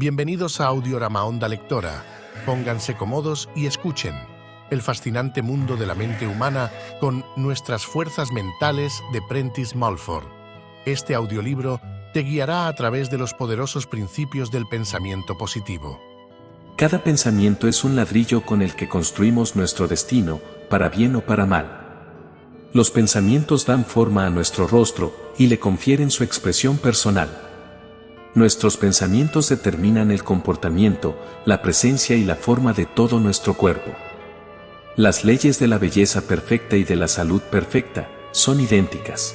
Bienvenidos a Audiorama Onda Lectora. Pónganse cómodos y escuchen el fascinante mundo de la mente humana con Nuestras fuerzas mentales de Prentice Mulford. Este audiolibro te guiará a través de los poderosos principios del pensamiento positivo. Cada pensamiento es un ladrillo con el que construimos nuestro destino, para bien o para mal. Los pensamientos dan forma a nuestro rostro y le confieren su expresión personal. Nuestros pensamientos determinan el comportamiento, la presencia y la forma de todo nuestro cuerpo. Las leyes de la belleza perfecta y de la salud perfecta son idénticas.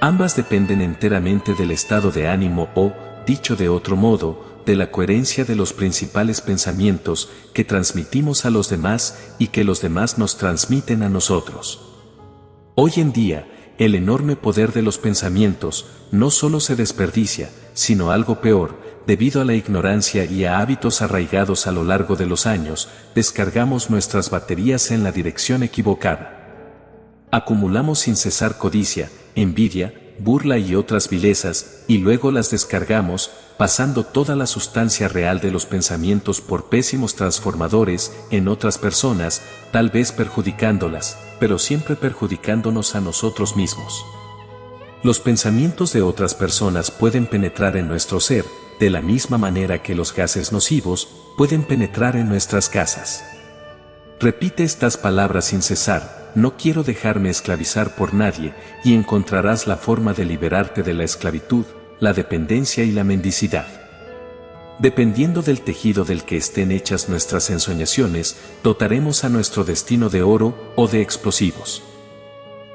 Ambas dependen enteramente del estado de ánimo o, dicho de otro modo, de la coherencia de los principales pensamientos que transmitimos a los demás y que los demás nos transmiten a nosotros. Hoy en día, el enorme poder de los pensamientos no solo se desperdicia, sino algo peor, debido a la ignorancia y a hábitos arraigados a lo largo de los años, descargamos nuestras baterías en la dirección equivocada. Acumulamos sin cesar codicia, envidia, burla y otras vilezas, y luego las descargamos, pasando toda la sustancia real de los pensamientos por pésimos transformadores en otras personas, tal vez perjudicándolas, pero siempre perjudicándonos a nosotros mismos. Los pensamientos de otras personas pueden penetrar en nuestro ser, de la misma manera que los gases nocivos pueden penetrar en nuestras casas. Repite estas palabras sin cesar: no quiero dejarme esclavizar por nadie, y encontrarás la forma de liberarte de la esclavitud, la dependencia y la mendicidad. Dependiendo del tejido del que estén hechas nuestras ensoñaciones, dotaremos a nuestro destino de oro o de explosivos.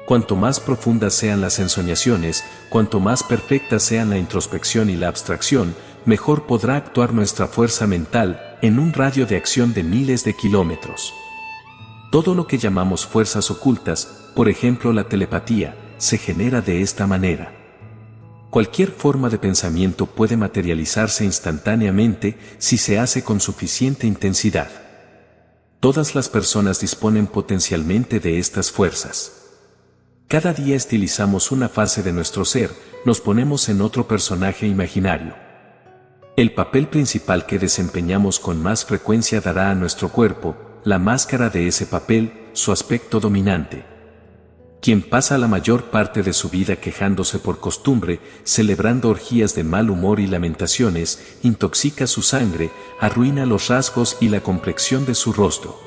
Cuanto más profundas sean las ensoñaciones, cuanto más perfectas sean la introspección y la abstracción, mejor podrá actuar nuestra fuerza mental en un radio de acción de miles de kilómetros. Todo lo que llamamos fuerzas ocultas, por ejemplo la telepatía, se genera de esta manera. Cualquier forma de pensamiento puede materializarse instantáneamente si se hace con suficiente intensidad. Todas las personas disponen potencialmente de estas fuerzas. Cada día estilizamos una fase de nuestro ser, nos ponemos en otro personaje imaginario. El papel principal que desempeñamos con más frecuencia dará a nuestro cuerpo, la máscara de ese papel, su aspecto dominante. Quien pasa la mayor parte de su vida quejándose por costumbre, celebrando orgías de mal humor y lamentaciones, intoxica su sangre, arruina los rasgos y la complexión de su rostro.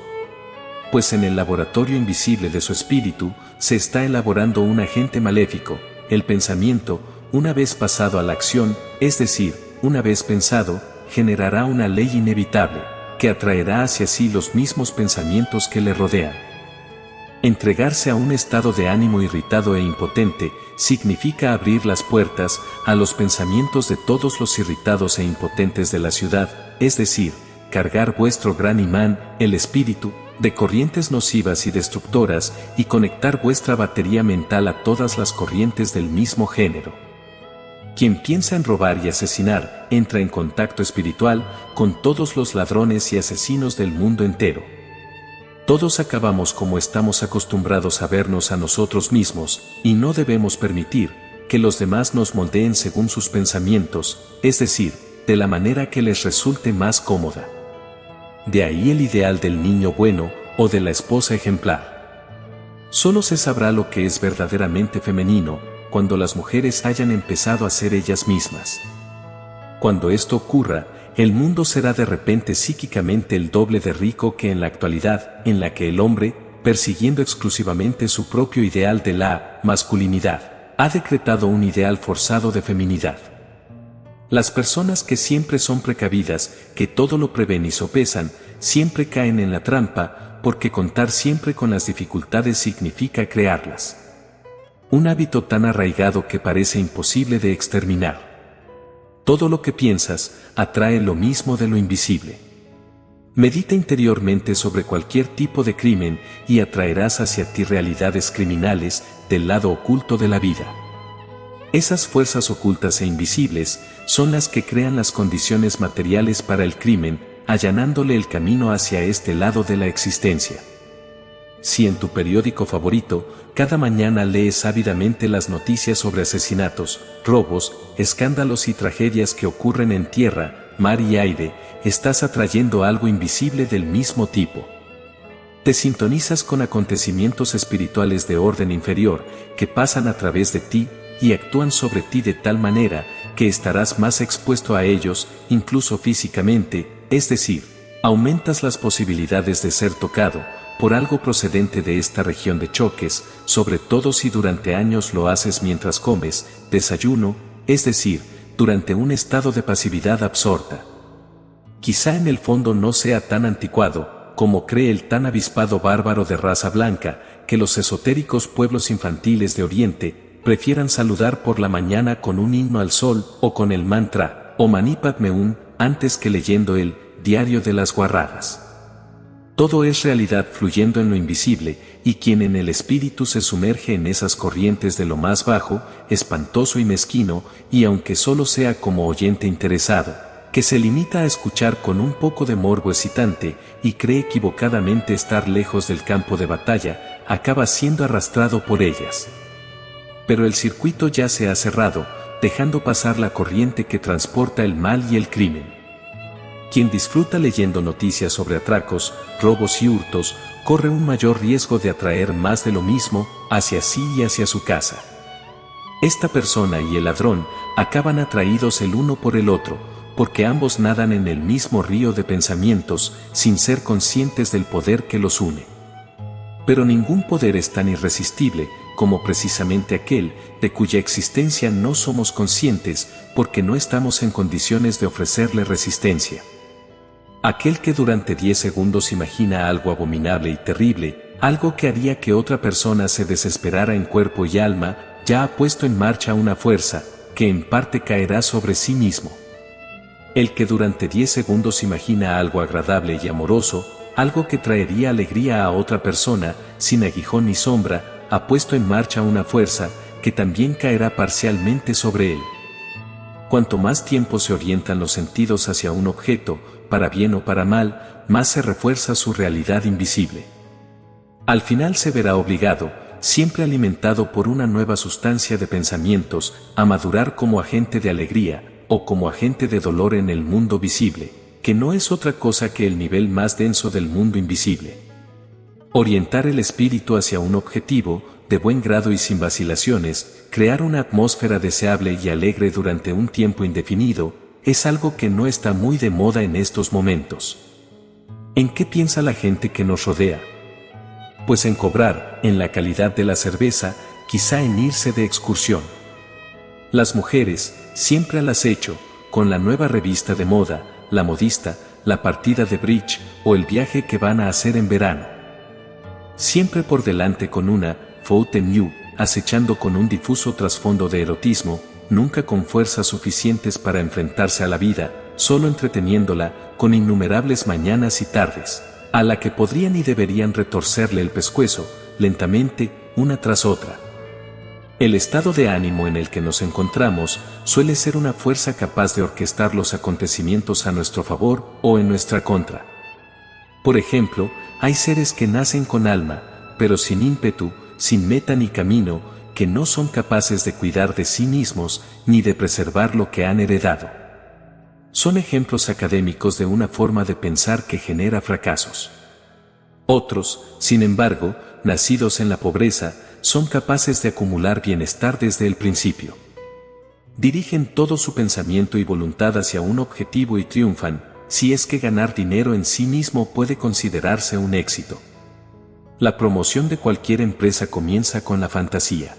Pues en el laboratorio invisible de su espíritu, se está elaborando un agente maléfico, el pensamiento. Una vez pasado a la acción, es decir, una vez pensado, generará una ley inevitable, que atraerá hacia sí los mismos pensamientos que le rodean. Entregarse a un estado de ánimo irritado e impotente, significa abrir las puertas a los pensamientos de todos los irritados e impotentes de la ciudad, es decir, cargar vuestro gran imán, el espíritu, de corrientes nocivas y destructoras, y conectar vuestra batería mental a todas las corrientes del mismo género. Quien piensa en robar y asesinar, entra en contacto espiritual con todos los ladrones y asesinos del mundo entero. Todos acabamos como estamos acostumbrados a vernos a nosotros mismos, y no debemos permitir que los demás nos moldeen según sus pensamientos, es decir, de la manera que les resulte más cómoda. De ahí el ideal del niño bueno o de la esposa ejemplar. Solo se sabrá lo que es verdaderamente femenino cuando las mujeres hayan empezado a ser ellas mismas. Cuando esto ocurra, el mundo será de repente psíquicamente el doble de rico que en la actualidad, en la que el hombre, persiguiendo exclusivamente su propio ideal de la masculinidad, ha decretado un ideal forzado de feminidad. Las personas que siempre son precavidas, que todo lo prevén y sopesan, siempre caen en la trampa, porque contar siempre con las dificultades significa crearlas. Un hábito tan arraigado que parece imposible de exterminar. Todo lo que piensas atrae lo mismo de lo invisible. Medita interiormente sobre cualquier tipo de crimen y atraerás hacia ti realidades criminales del lado oculto de la vida. Esas fuerzas ocultas e invisibles son las que crean las condiciones materiales para el crimen, allanándole el camino hacia este lado de la existencia. Si en tu periódico favorito, cada mañana lees ávidamente las noticias sobre asesinatos, robos, escándalos y tragedias que ocurren en tierra, mar y aire, estás atrayendo algo invisible del mismo tipo. Te sintonizas con acontecimientos espirituales de orden inferior que pasan a través de ti y actúan sobre ti de tal manera que estarás más expuesto a ellos, incluso físicamente, es decir, aumentas las posibilidades de ser tocado por algo procedente de esta región de choques, sobre todo si durante años lo haces mientras comes, desayuno, es decir, durante un estado de pasividad absorta. Quizá en el fondo no sea tan anticuado, como cree el tan avispado bárbaro de raza blanca, que los esotéricos pueblos infantiles de Oriente prefieran saludar por la mañana con un himno al sol o con el mantra o Mani Padme Hum antes que leyendo el diario de las guarradas. Todo es realidad fluyendo en lo invisible, y quien en el espíritu se sumerge en esas corrientes de lo más bajo, espantoso y mezquino, y aunque solo sea como oyente interesado, que se limita a escuchar con un poco de morbo excitante, y cree equivocadamente estar lejos del campo de batalla, acaba siendo arrastrado por ellas. Pero el circuito ya se ha cerrado, dejando pasar la corriente que transporta el mal y el crimen. Quien disfruta leyendo noticias sobre atracos, robos y hurtos, corre un mayor riesgo de atraer más de lo mismo hacia sí y hacia su casa. Esta persona y el ladrón acaban atraídos el uno por el otro, porque ambos nadan en el mismo río de pensamientos sin ser conscientes del poder que los une. Pero ningún poder es tan irresistible como precisamente aquel de cuya existencia no somos conscientes porque no estamos en condiciones de ofrecerle resistencia. Aquel que durante 10 segundos imagina algo abominable y terrible, algo que haría que otra persona se desesperara en cuerpo y alma, ya ha puesto en marcha una fuerza, que en parte caerá sobre sí mismo. El que durante 10 segundos imagina algo agradable y amoroso, algo que traería alegría a otra persona, sin aguijón ni sombra, ha puesto en marcha una fuerza, que también caerá parcialmente sobre él. Cuanto más tiempo se orientan los sentidos hacia un objeto, para bien o para mal, más se refuerza su realidad invisible. Al final se verá obligado, siempre alimentado por una nueva sustancia de pensamientos, a madurar como agente de alegría, o como agente de dolor en el mundo visible, que no es otra cosa que el nivel más denso del mundo invisible. Orientar el espíritu hacia un objetivo, de buen grado y sin vacilaciones, crear una atmósfera deseable y alegre durante un tiempo indefinido, es algo que no está muy de moda en estos momentos. ¿En qué piensa la gente que nos rodea? Pues en cobrar, en la calidad de la cerveza, quizá en irse de excursión. Las mujeres, siempre al acecho, con la nueva revista de moda, la modista, la partida de bridge o el viaje que van a hacer en verano. Siempre por delante con una faute new, acechando con un difuso trasfondo de erotismo, nunca con fuerzas suficientes para enfrentarse a la vida, solo entreteniéndola, con innumerables mañanas y tardes, a la que podrían y deberían retorcerle el pescuezo, lentamente, una tras otra. El estado de ánimo en el que nos encontramos suele ser una fuerza capaz de orquestar los acontecimientos a nuestro favor o en nuestra contra. Por ejemplo, hay seres que nacen con alma, pero sin ímpetu, sin meta ni camino, que no son capaces de cuidar de sí mismos ni de preservar lo que han heredado. Son ejemplos académicos de una forma de pensar que genera fracasos. Otros, sin embargo, nacidos en la pobreza, son capaces de acumular bienestar desde el principio. Dirigen todo su pensamiento y voluntad hacia un objetivo y triunfan, si es que ganar dinero en sí mismo puede considerarse un éxito. La promoción de cualquier empresa comienza con la fantasía.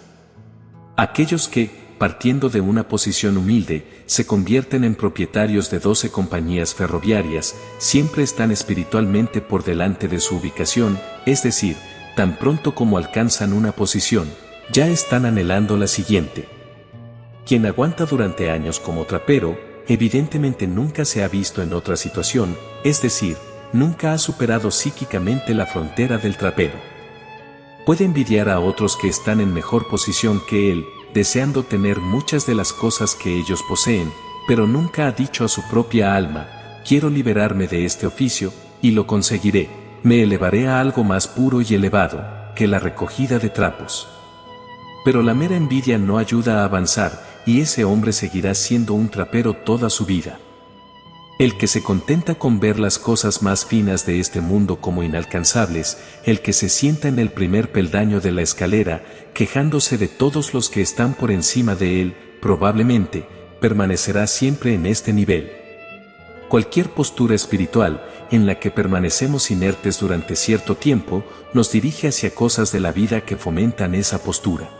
Aquellos que, partiendo de una posición humilde, se convierten en propietarios de 12 compañías ferroviarias, siempre están espiritualmente por delante de su ubicación, es decir, tan pronto como alcanzan una posición, ya están anhelando la siguiente. Quien aguanta durante años como trapero, evidentemente nunca se ha visto en otra situación, es decir, nunca ha superado psíquicamente la frontera del trapero. Puede envidiar a otros que están en mejor posición que él, deseando tener muchas de las cosas que ellos poseen, pero nunca ha dicho a su propia alma, quiero liberarme de este oficio, y lo conseguiré, me elevaré a algo más puro y elevado, que la recogida de trapos. Pero la mera envidia no ayuda a avanzar, y ese hombre seguirá siendo un trapero toda su vida. El que se contenta con ver las cosas más finas de este mundo como inalcanzables, el que se sienta en el primer peldaño de la escalera, quejándose de todos los que están por encima de él, probablemente, permanecerá siempre en este nivel. Cualquier postura espiritual, en la que permanecemos inertes durante cierto tiempo, nos dirige hacia cosas de la vida que fomentan esa postura.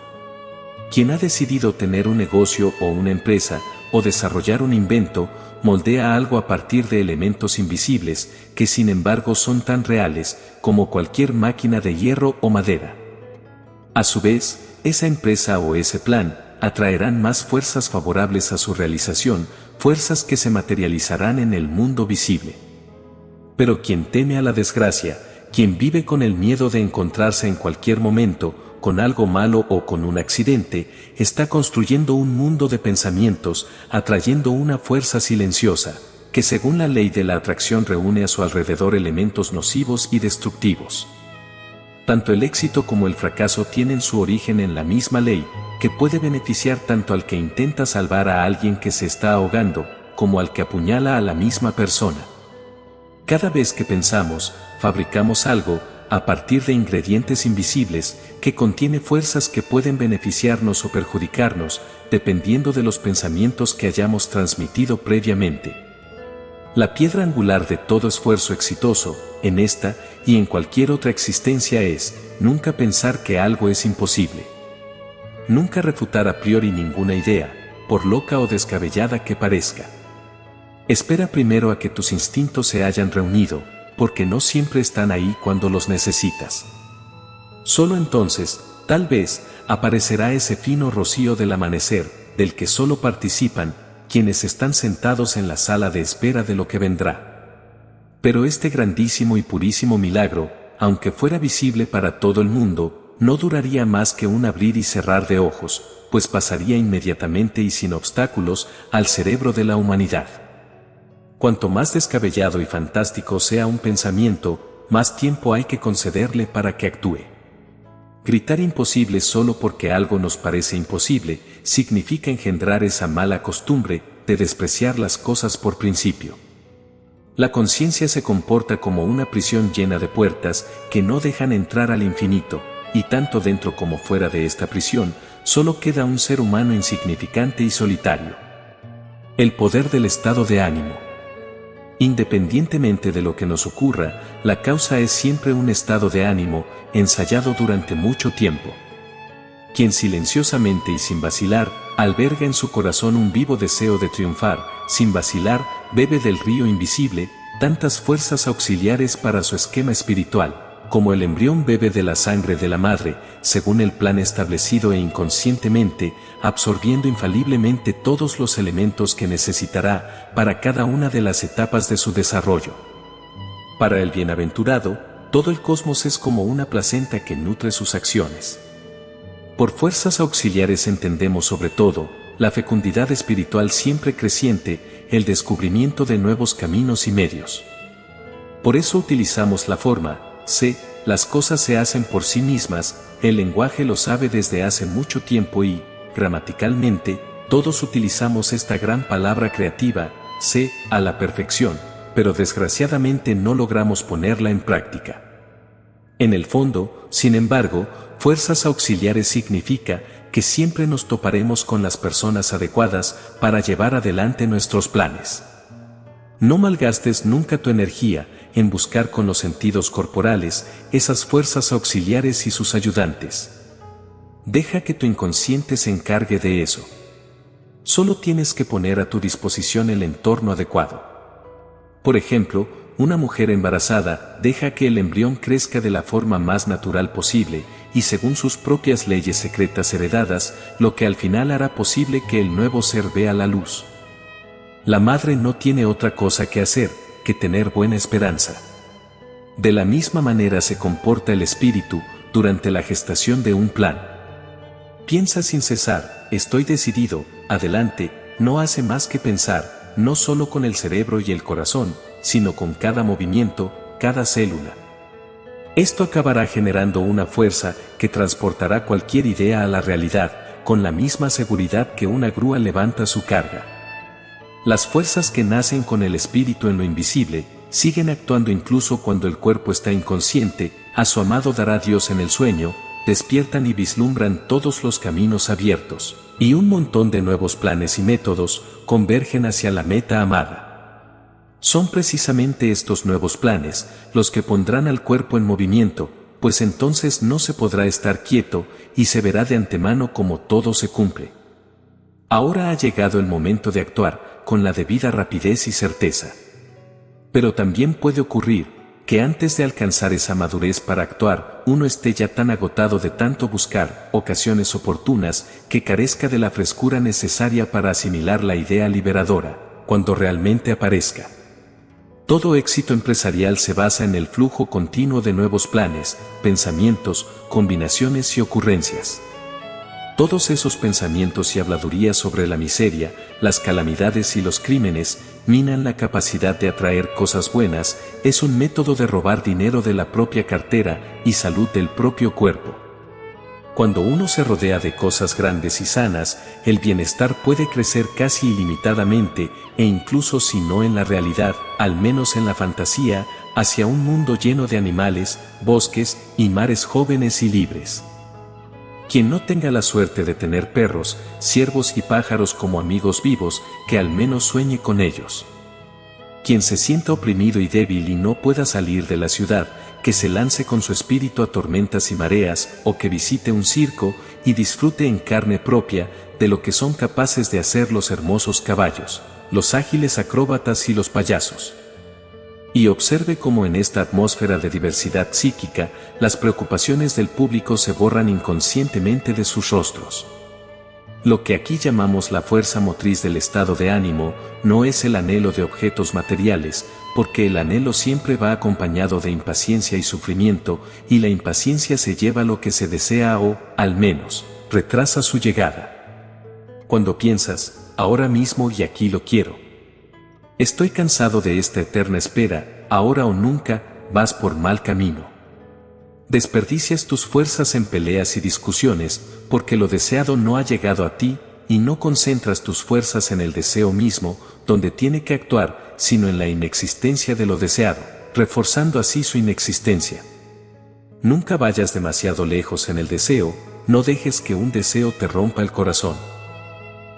Quien ha decidido tener un negocio o una empresa, o desarrollar un invento, moldea algo a partir de elementos invisibles, que sin embargo son tan reales como cualquier máquina de hierro o madera. A su vez, esa empresa o ese plan atraerán más fuerzas favorables a su realización, fuerzas que se materializarán en el mundo visible. Pero quien teme a la desgracia, quien vive con el miedo de encontrarse en cualquier momento con algo malo o con un accidente, está construyendo un mundo de pensamientos, atrayendo una fuerza silenciosa, que según la ley de la atracción reúne a su alrededor elementos nocivos y destructivos. Tanto el éxito como el fracaso tienen su origen en la misma ley, que puede beneficiar tanto al que intenta salvar a alguien que se está ahogando, como al que apuñala a la misma persona. Cada vez que pensamos, fabricamos algo, a partir de ingredientes invisibles, que contiene fuerzas que pueden beneficiarnos o perjudicarnos, dependiendo de los pensamientos que hayamos transmitido previamente. La piedra angular de todo esfuerzo exitoso, en esta y en cualquier otra existencia es, nunca pensar que algo es imposible. Nunca refutar a priori ninguna idea, por loca o descabellada que parezca. Espera primero a que tus instintos se hayan reunido, porque no siempre están ahí cuando los necesitas. Solo entonces, tal vez, aparecerá ese fino rocío del amanecer, del que solo participan quienes están sentados en la sala de espera de lo que vendrá. Pero este grandísimo y purísimo milagro, aunque fuera visible para todo el mundo, no duraría más que un abrir y cerrar de ojos, pues pasaría inmediatamente y sin obstáculos al cerebro de la humanidad. Cuanto más descabellado y fantástico sea un pensamiento, más tiempo hay que concederle para que actúe. Gritar imposible solo porque algo nos parece imposible, significa engendrar esa mala costumbre de despreciar las cosas por principio. La conciencia se comporta como una prisión llena de puertas que no dejan entrar al infinito, y tanto dentro como fuera de esta prisión, solo queda un ser humano insignificante y solitario. El poder del estado de ánimo. Independientemente de lo que nos ocurra, la causa es siempre un estado de ánimo, ensayado durante mucho tiempo. Quien silenciosamente y sin vacilar, alberga en su corazón un vivo deseo de triunfar, sin vacilar, bebe del río invisible, tantas fuerzas auxiliares para su esquema espiritual, como el embrión bebe de la sangre de la madre, según el plan establecido e inconscientemente, absorbiendo infaliblemente todos los elementos que necesitará para cada una de las etapas de su desarrollo. Para el bienaventurado, todo el cosmos es como una placenta que nutre sus acciones. Por fuerzas auxiliares entendemos sobre todo, la fecundidad espiritual siempre creciente, el descubrimiento de nuevos caminos y medios. Por eso utilizamos la forma, las cosas se hacen por sí mismas, el lenguaje lo sabe desde hace mucho tiempo y, gramaticalmente, todos utilizamos esta gran palabra creativa, a la perfección, pero desgraciadamente no logramos ponerla en práctica. En el fondo, sin embargo, fuerzas auxiliares significa que siempre nos toparemos con las personas adecuadas para llevar adelante nuestros planes. No malgastes nunca tu energía en buscar con los sentidos corporales esas fuerzas auxiliares y sus ayudantes. Deja que tu inconsciente se encargue de eso. Solo tienes que poner a tu disposición el entorno adecuado. Por ejemplo, una mujer embarazada deja que el embrión crezca de la forma más natural posible y según sus propias leyes secretas heredadas, lo que al final hará posible que el nuevo ser vea la luz. La madre no tiene otra cosa que hacer que tener buena esperanza. De la misma manera se comporta el espíritu durante la gestación de un plan. Piensa sin cesar, estoy decidido, adelante, no hace más que pensar, no solo con el cerebro y el corazón, sino con cada movimiento, cada célula. Esto acabará generando una fuerza que transportará cualquier idea a la realidad, con la misma seguridad que una grúa levanta su carga. Las fuerzas que nacen con el espíritu en lo invisible, siguen actuando incluso cuando el cuerpo está inconsciente. A su amado dará Dios en el sueño, despiertan y vislumbran todos los caminos abiertos, y un montón de nuevos planes y métodos convergen hacia la meta amada. Son precisamente estos nuevos planes los que pondrán al cuerpo en movimiento, pues entonces no se podrá estar quieto y se verá de antemano cómo todo se cumple. Ahora ha llegado el momento de actuar con la debida rapidez y certeza. Pero también puede ocurrir que antes de alcanzar esa madurez para actuar, uno esté ya tan agotado de tanto buscar ocasiones oportunas que carezca de la frescura necesaria para asimilar la idea liberadora, cuando realmente aparezca. Todo éxito empresarial se basa en el flujo continuo de nuevos planes, pensamientos, combinaciones y ocurrencias. Todos esos pensamientos y habladurías sobre la miseria, las calamidades y los crímenes minan la capacidad de atraer cosas buenas. Es un método de robar dinero de la propia cartera y salud del propio cuerpo. Cuando uno se rodea de cosas grandes y sanas, el bienestar puede crecer casi ilimitadamente, e incluso si no en la realidad, al menos en la fantasía, hacia un mundo lleno de animales, bosques y mares jóvenes y libres. Quien no tenga la suerte de tener perros, ciervos y pájaros como amigos vivos, que al menos sueñe con ellos. Quien se sienta oprimido y débil y no pueda salir de la ciudad, que se lance con su espíritu a tormentas y mareas, o que visite un circo y disfrute en carne propia de lo que son capaces de hacer los hermosos caballos, los ágiles acróbatas y los payasos. Y observe cómo en esta atmósfera de diversidad psíquica, las preocupaciones del público se borran inconscientemente de sus rostros. Lo que aquí llamamos la fuerza motriz del estado de ánimo no es el anhelo de objetos materiales, porque el anhelo siempre va acompañado de impaciencia y sufrimiento, y la impaciencia se lleva lo que se desea o, al menos, retrasa su llegada. Cuando piensas, ahora mismo y aquí lo quiero. Estoy cansado de esta eterna espera, ahora o nunca, vas por mal camino. Desperdicias tus fuerzas en peleas y discusiones, porque lo deseado no ha llegado a ti, y no concentras tus fuerzas en el deseo mismo, donde tiene que actuar, sino en la inexistencia de lo deseado, reforzando así su inexistencia. Nunca vayas demasiado lejos en el deseo, no dejes que un deseo te rompa el corazón.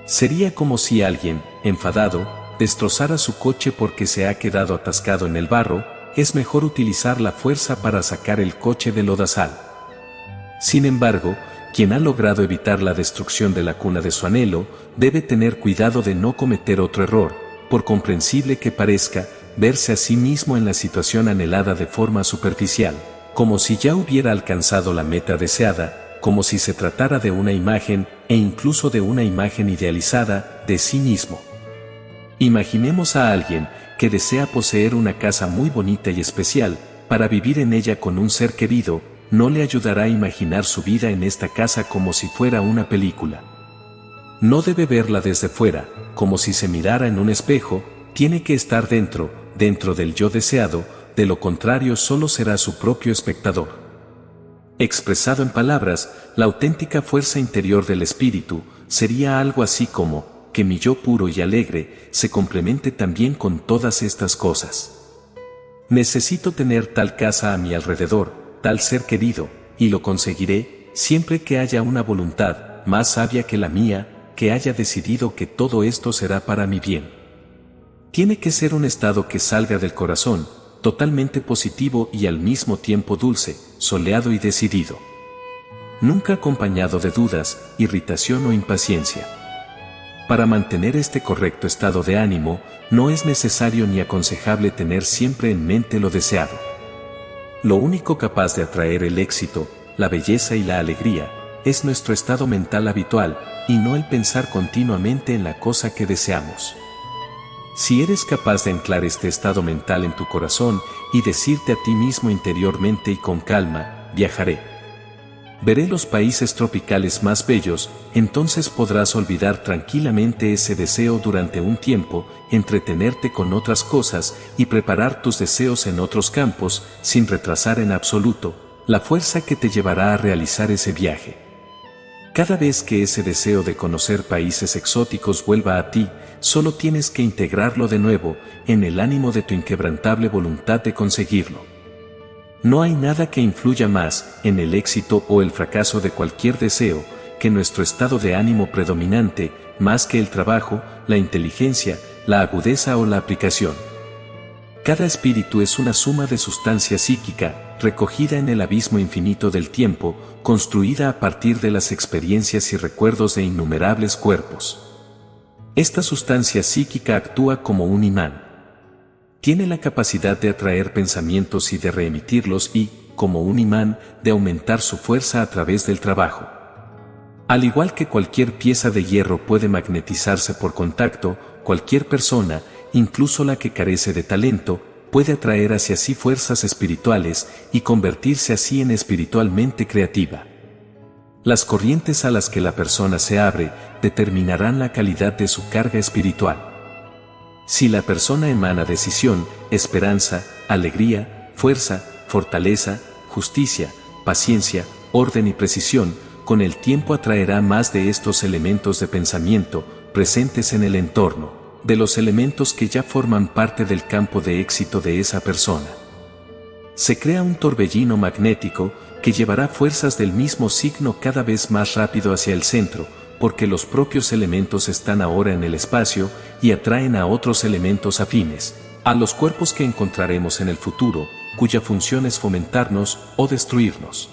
Sería como si alguien, enfadado, destrozara su coche porque se ha quedado atascado en el barro. Es mejor utilizar la fuerza para sacar el coche del lodazal. Sin embargo, quien ha logrado evitar la destrucción de la cuna de su anhelo, debe tener cuidado de no cometer otro error, por comprensible que parezca, verse a sí mismo en la situación anhelada de forma superficial, como si ya hubiera alcanzado la meta deseada, como si se tratara de una imagen, e incluso de una imagen idealizada, de sí mismo. Imaginemos a alguien que desea poseer una casa muy bonita y especial, para vivir en ella con un ser querido. No le ayudará a imaginar su vida en esta casa como si fuera una película. No debe verla desde fuera, como si se mirara en un espejo, tiene que estar dentro del yo deseado, de lo contrario solo será su propio espectador. Expresado en palabras, la auténtica fuerza interior del espíritu sería algo así como que mi yo puro y alegre se complemente también con todas estas cosas. Necesito tener tal casa a mi alrededor, tal ser querido, y lo conseguiré, siempre que haya una voluntad más sabia que la mía, que haya decidido que todo esto será para mi bien. Tiene que ser un estado que salga del corazón, totalmente positivo y al mismo tiempo dulce, soleado y decidido. Nunca acompañado de dudas, irritación o impaciencia. Para mantener este correcto estado de ánimo, no es necesario ni aconsejable tener siempre en mente lo deseado. Lo único capaz de atraer el éxito, la belleza y la alegría, es nuestro estado mental habitual, y no el pensar continuamente en la cosa que deseamos. Si eres capaz de anclar este estado mental en tu corazón, y decirte a ti mismo interiormente y con calma, viajaré. Veré los países tropicales más bellos, entonces podrás olvidar tranquilamente ese deseo durante un tiempo, entretenerte con otras cosas y preparar tus deseos en otros campos, sin retrasar en absoluto la fuerza que te llevará a realizar ese viaje. Cada vez que ese deseo de conocer países exóticos vuelva a ti, solo tienes que integrarlo de nuevo en el ánimo de tu inquebrantable voluntad de conseguirlo. No hay nada que influya más en el éxito o el fracaso de cualquier deseo que nuestro estado de ánimo predominante, más que el trabajo, la inteligencia, la agudeza o la aplicación. Cada espíritu es una suma de sustancia psíquica, recogida en el abismo infinito del tiempo, construida a partir de las experiencias y recuerdos de innumerables cuerpos. Esta sustancia psíquica actúa como un imán. Tiene la capacidad de atraer pensamientos y de reemitirlos y, como un imán, de aumentar su fuerza a través del trabajo. Al igual que cualquier pieza de hierro puede magnetizarse por contacto, cualquier persona, incluso la que carece de talento, puede atraer hacia sí fuerzas espirituales y convertirse así en espiritualmente creativa. Las corrientes a las que la persona se abre determinarán la calidad de su carga espiritual. Si la persona emana decisión, esperanza, alegría, fuerza, fortaleza, justicia, paciencia, orden y precisión, con el tiempo atraerá más de estos elementos de pensamiento presentes en el entorno, de los elementos que ya forman parte del campo de éxito de esa persona. Se crea un torbellino magnético que llevará fuerzas del mismo signo cada vez más rápido hacia el centro, porque los propios elementos están ahora en el espacio y atraen a otros elementos afines, a los cuerpos que encontraremos en el futuro, cuya función es fomentarnos o destruirnos.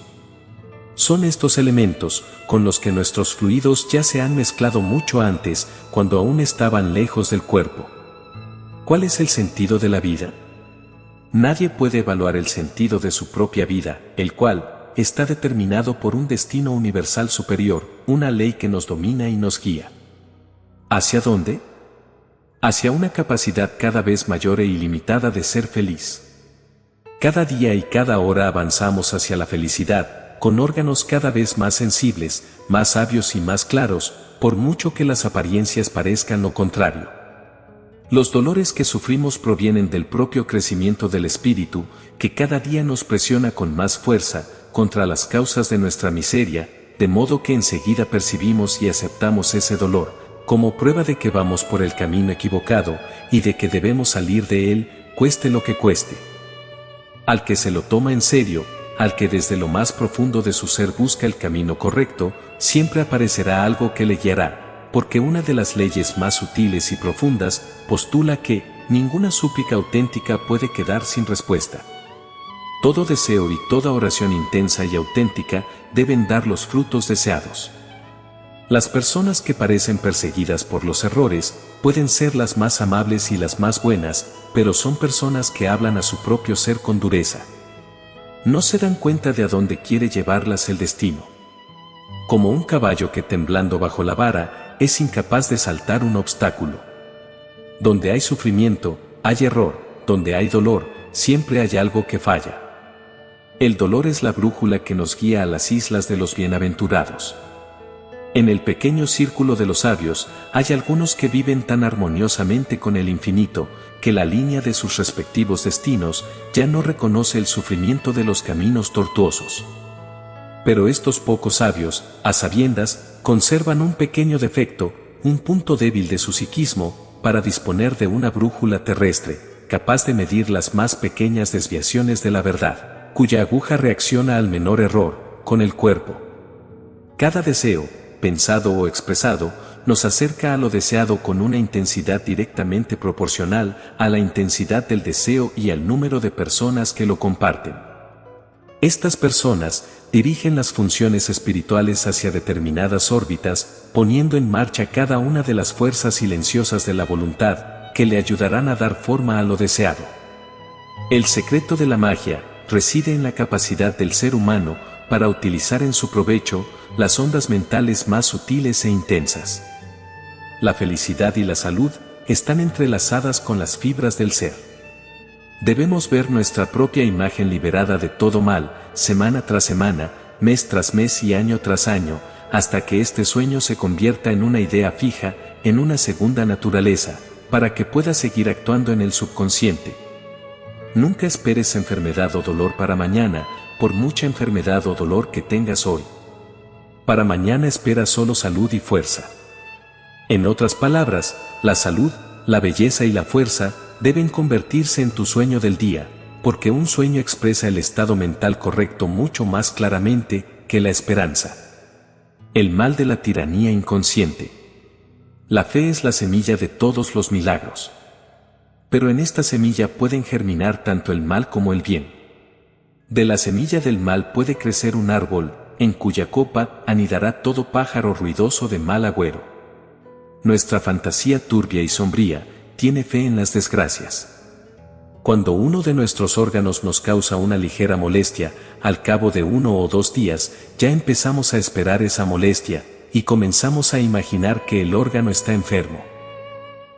Son estos elementos con los que nuestros fluidos ya se han mezclado mucho antes, cuando aún estaban lejos del cuerpo. ¿Cuál es el sentido de la vida? Nadie puede evaluar el sentido de su propia vida, el cual está determinado por un destino universal superior, una ley que nos domina y nos guía. ¿Hacia dónde? Hacia una capacidad cada vez mayor e ilimitada de ser feliz. Cada día y cada hora avanzamos hacia la felicidad, con órganos cada vez más sensibles, más sabios y más claros, por mucho que las apariencias parezcan lo contrario. Los dolores que sufrimos provienen del propio crecimiento del espíritu, que cada día nos presiona con más fuerza contra las causas de nuestra miseria, de modo que enseguida percibimos y aceptamos ese dolor, como prueba de que vamos por el camino equivocado y de que debemos salir de él, cueste lo que cueste. Al que se lo toma en serio, al que desde lo más profundo de su ser busca el camino correcto, siempre aparecerá algo que le guiará, porque una de las leyes más sutiles y profundas postula que ninguna súplica auténtica puede quedar sin respuesta. Todo deseo y toda oración intensa y auténtica deben dar los frutos deseados. Las personas que parecen perseguidas por los errores pueden ser las más amables y las más buenas, pero son personas que hablan a su propio ser con dureza. No se dan cuenta de a dónde quiere llevarlas el destino. Como un caballo que temblando bajo la vara es incapaz de saltar un obstáculo. Donde hay sufrimiento, hay error, donde hay dolor, siempre hay algo que falla. El dolor es la brújula que nos guía a las islas de los bienaventurados. En el pequeño círculo de los sabios, hay algunos que viven tan armoniosamente con el infinito, que la línea de sus respectivos destinos ya no reconoce el sufrimiento de los caminos tortuosos. Pero estos pocos sabios, a sabiendas, conservan un pequeño defecto, un punto débil de su psiquismo, para disponer de una brújula terrestre, capaz de medir las más pequeñas desviaciones de la verdad, cuya aguja reacciona al menor error, con el cuerpo. Cada deseo, pensado o expresado, nos acerca a lo deseado con una intensidad directamente proporcional a la intensidad del deseo y al número de personas que lo comparten. Estas personas dirigen las funciones espirituales hacia determinadas órbitas, poniendo en marcha cada una de las fuerzas silenciosas de la voluntad, que le ayudarán a dar forma a lo deseado. El secreto de la magia reside en la capacidad del ser humano para utilizar en su provecho las ondas mentales más sutiles e intensas. La felicidad y la salud están entrelazadas con las fibras del ser. Debemos ver nuestra propia imagen liberada de todo mal, semana tras semana, mes tras mes y año tras año, hasta que este sueño se convierta en una idea fija, en una segunda naturaleza, para que pueda seguir actuando en el subconsciente. Nunca esperes enfermedad o dolor para mañana, por mucha enfermedad o dolor que tengas hoy. Para mañana espera solo salud y fuerza. En otras palabras, la salud, la belleza y la fuerza deben convertirse en tu sueño del día, porque un sueño expresa el estado mental correcto mucho más claramente que la esperanza. El mal de la tiranía inconsciente. La fe es la semilla de todos los milagros. Pero en esta semilla pueden germinar tanto el mal como el bien. De la semilla del mal puede crecer un árbol, en cuya copa anidará todo pájaro ruidoso de mal agüero. Nuestra fantasía turbia y sombría tiene fe en las desgracias. Cuando uno de nuestros órganos nos causa una ligera molestia, al cabo de 1 o 2 días, ya empezamos a esperar esa molestia, y comenzamos a imaginar que el órgano está enfermo.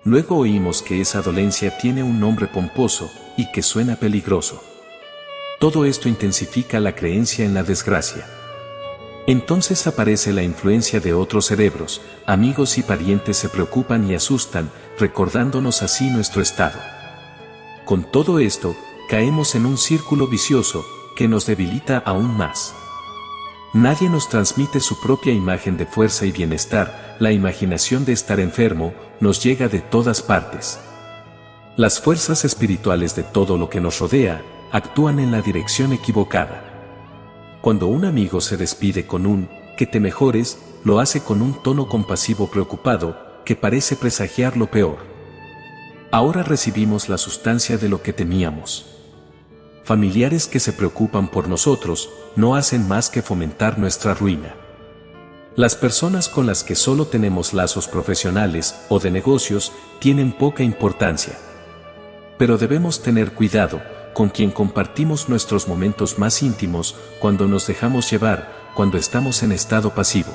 Luego oímos que esa dolencia tiene un nombre pomposo, y que suena peligroso. Todo esto intensifica la creencia en la desgracia. Entonces aparece la influencia de otros cerebros, amigos y parientes se preocupan y asustan, recordándonos así nuestro estado. Con todo esto, caemos en un círculo vicioso, que nos debilita aún más. Nadie nos transmite su propia imagen de fuerza y bienestar, la imaginación de estar enfermo, nos llega de todas partes. Las fuerzas espirituales de todo lo que nos rodea, actúan en la dirección equivocada. Cuando un amigo se despide con un, que te mejores, lo hace con un tono compasivo preocupado, que parece presagiar lo peor. Ahora recibimos la sustancia de lo que temíamos. Familiares que se preocupan por nosotros, no hacen más que fomentar nuestra ruina. Las personas con las que solo tenemos lazos profesionales o de negocios, tienen poca importancia. Pero debemos tener cuidado, con quien compartimos nuestros momentos más íntimos, cuando nos dejamos llevar, cuando estamos en estado pasivo.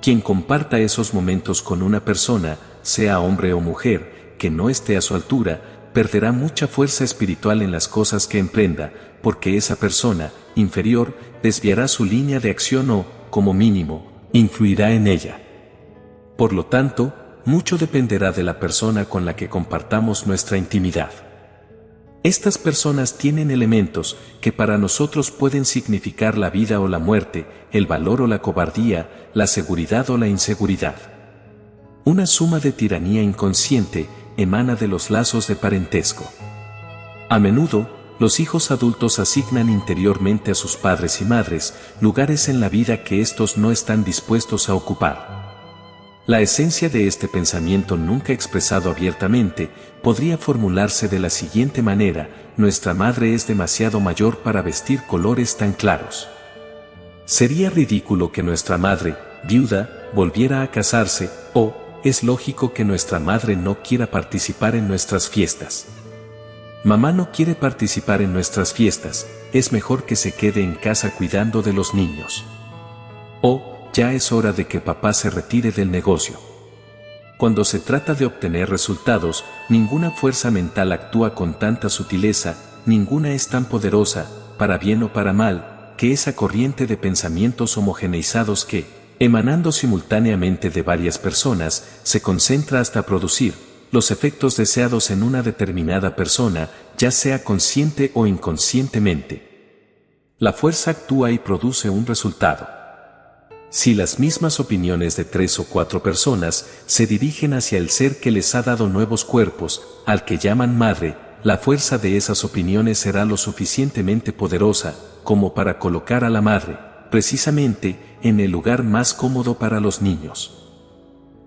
Quien comparta esos momentos con una persona, sea hombre o mujer, que no esté a su altura, perderá mucha fuerza espiritual en las cosas que emprenda, porque esa persona, inferior, desviará su línea de acción o, como mínimo, influirá en ella. Por lo tanto, mucho dependerá de la persona con la que compartamos nuestra intimidad. Estas personas tienen elementos que para nosotros pueden significar la vida o la muerte, el valor o la cobardía, la seguridad o la inseguridad. Una suma de tiranía inconsciente emana de los lazos de parentesco. A menudo, los hijos adultos asignan interiormente a sus padres y madres lugares en la vida que estos no están dispuestos a ocupar. La esencia de este pensamiento nunca expresado abiertamente podría formularse de la siguiente manera: nuestra madre es demasiado mayor para vestir colores tan claros. Sería ridículo que nuestra madre, viuda, volviera a casarse, o es lógico que nuestra madre no quiera participar en nuestras fiestas. Mamá no quiere participar en nuestras fiestas, es mejor que se quede en casa cuidando de los niños. O, ya es hora de que papá se retire del negocio. Cuando se trata de obtener resultados, ninguna fuerza mental actúa con tanta sutileza, ninguna es tan poderosa, para bien o para mal, que esa corriente de pensamientos homogeneizados que, emanando simultáneamente de varias personas, se concentra hasta producir los efectos deseados en una determinada persona, ya sea consciente o inconscientemente. La fuerza actúa y produce un resultado. Si las mismas opiniones de 3 o 4 personas se dirigen hacia el ser que les ha dado nuevos cuerpos, al que llaman madre, la fuerza de esas opiniones será lo suficientemente poderosa como para colocar a la madre, precisamente, en el lugar más cómodo para los niños.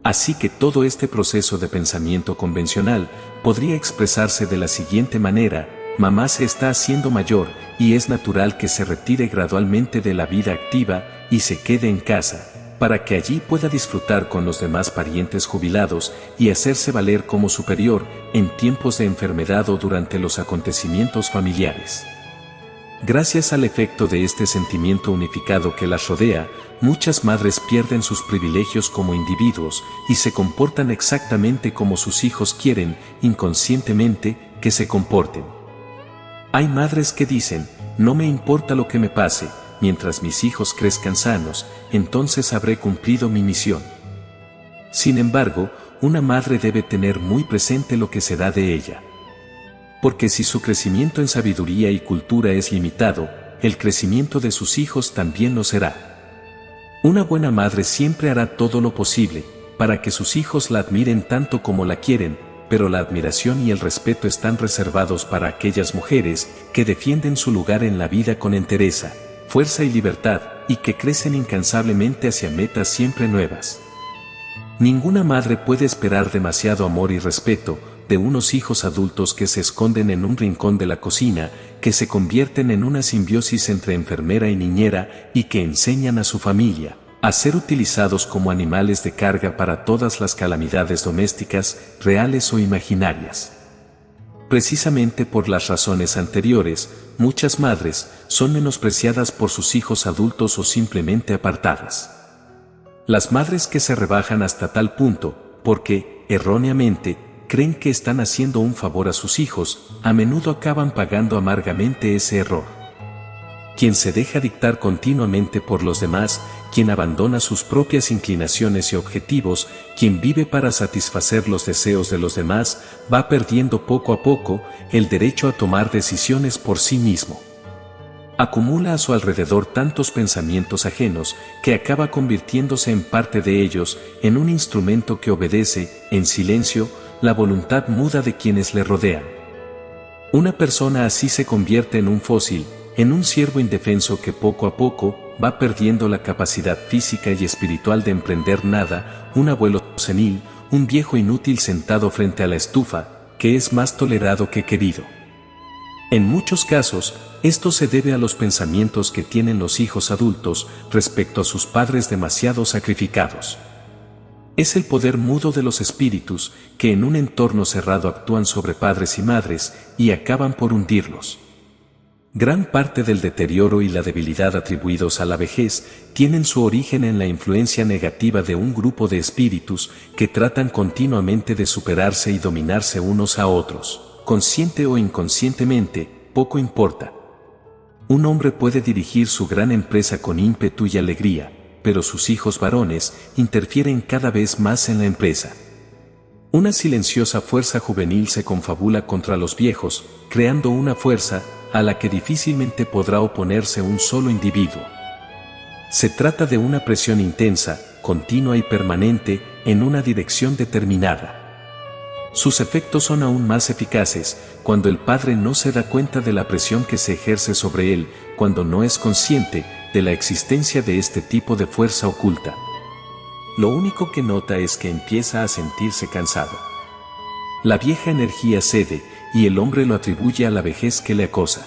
Así que todo este proceso de pensamiento convencional podría expresarse de la siguiente manera: mamá se está haciendo mayor, y es natural que se retire gradualmente de la vida activa y se quede en casa, para que allí pueda disfrutar con los demás parientes jubilados y hacerse valer como superior en tiempos de enfermedad o durante los acontecimientos familiares. Gracias al efecto de este sentimiento unificado que las rodea, muchas madres pierden sus privilegios como individuos y se comportan exactamente como sus hijos quieren, inconscientemente, que se comporten. Hay madres que dicen: no me importa lo que me pase, mientras mis hijos crezcan sanos, entonces habré cumplido mi misión. Sin embargo, una madre debe tener muy presente lo que será de ella. Porque si su crecimiento en sabiduría y cultura es limitado, el crecimiento de sus hijos también lo será. Una buena madre siempre hará todo lo posible para que sus hijos la admiren tanto como la quieren, pero la admiración y el respeto están reservados para aquellas mujeres que defienden su lugar en la vida con entereza, fuerza y libertad, y que crecen incansablemente hacia metas siempre nuevas. Ninguna madre puede esperar demasiado amor y respeto de unos hijos adultos que se esconden en un rincón de la cocina, que se convierten en una simbiosis entre enfermera y niñera y que enseñan a su familia a ser utilizados como animales de carga para todas las calamidades domésticas, reales o imaginarias. Precisamente por las razones anteriores, muchas madres son menospreciadas por sus hijos adultos o simplemente apartadas. Las madres que se rebajan hasta tal punto, porque, erróneamente, creen que están haciendo un favor a sus hijos, a menudo acaban pagando amargamente ese error. Quien se deja dictar continuamente por los demás, quien abandona sus propias inclinaciones y objetivos, quien vive para satisfacer los deseos de los demás, va perdiendo poco a poco el derecho a tomar decisiones por sí mismo. Acumula a su alrededor tantos pensamientos ajenos que acaba convirtiéndose en parte de ellos, en un instrumento que obedece, en silencio, la voluntad muda de quienes le rodean. Una persona así se convierte en un fósil, en un ciervo indefenso que poco a poco va perdiendo la capacidad física y espiritual de emprender nada, un abuelo senil, un viejo inútil sentado frente a la estufa, que es más tolerado que querido. En muchos casos, esto se debe a los pensamientos que tienen los hijos adultos respecto a sus padres demasiado sacrificados. Es el poder mudo de los espíritus que en un entorno cerrado actúan sobre padres y madres y acaban por hundirlos. Gran parte del deterioro y la debilidad atribuidos a la vejez tienen su origen en la influencia negativa de un grupo de espíritus que tratan continuamente de superarse y dominarse unos a otros. Consciente o inconscientemente, poco importa. Un hombre puede dirigir su gran empresa con ímpetu y alegría, pero sus hijos varones interfieren cada vez más en la empresa. Una silenciosa fuerza juvenil se confabula contra los viejos, creando una fuerza a la que difícilmente podrá oponerse un solo individuo. Se trata de una presión intensa, continua y permanente, en una dirección determinada. Sus efectos son aún más eficaces cuando el padre no se da cuenta de la presión que se ejerce sobre él, cuando no es consciente de la existencia de este tipo de fuerza oculta. Lo único que nota es que empieza a sentirse cansado. La vieja energía cede y el hombre lo atribuye a la vejez que le acosa.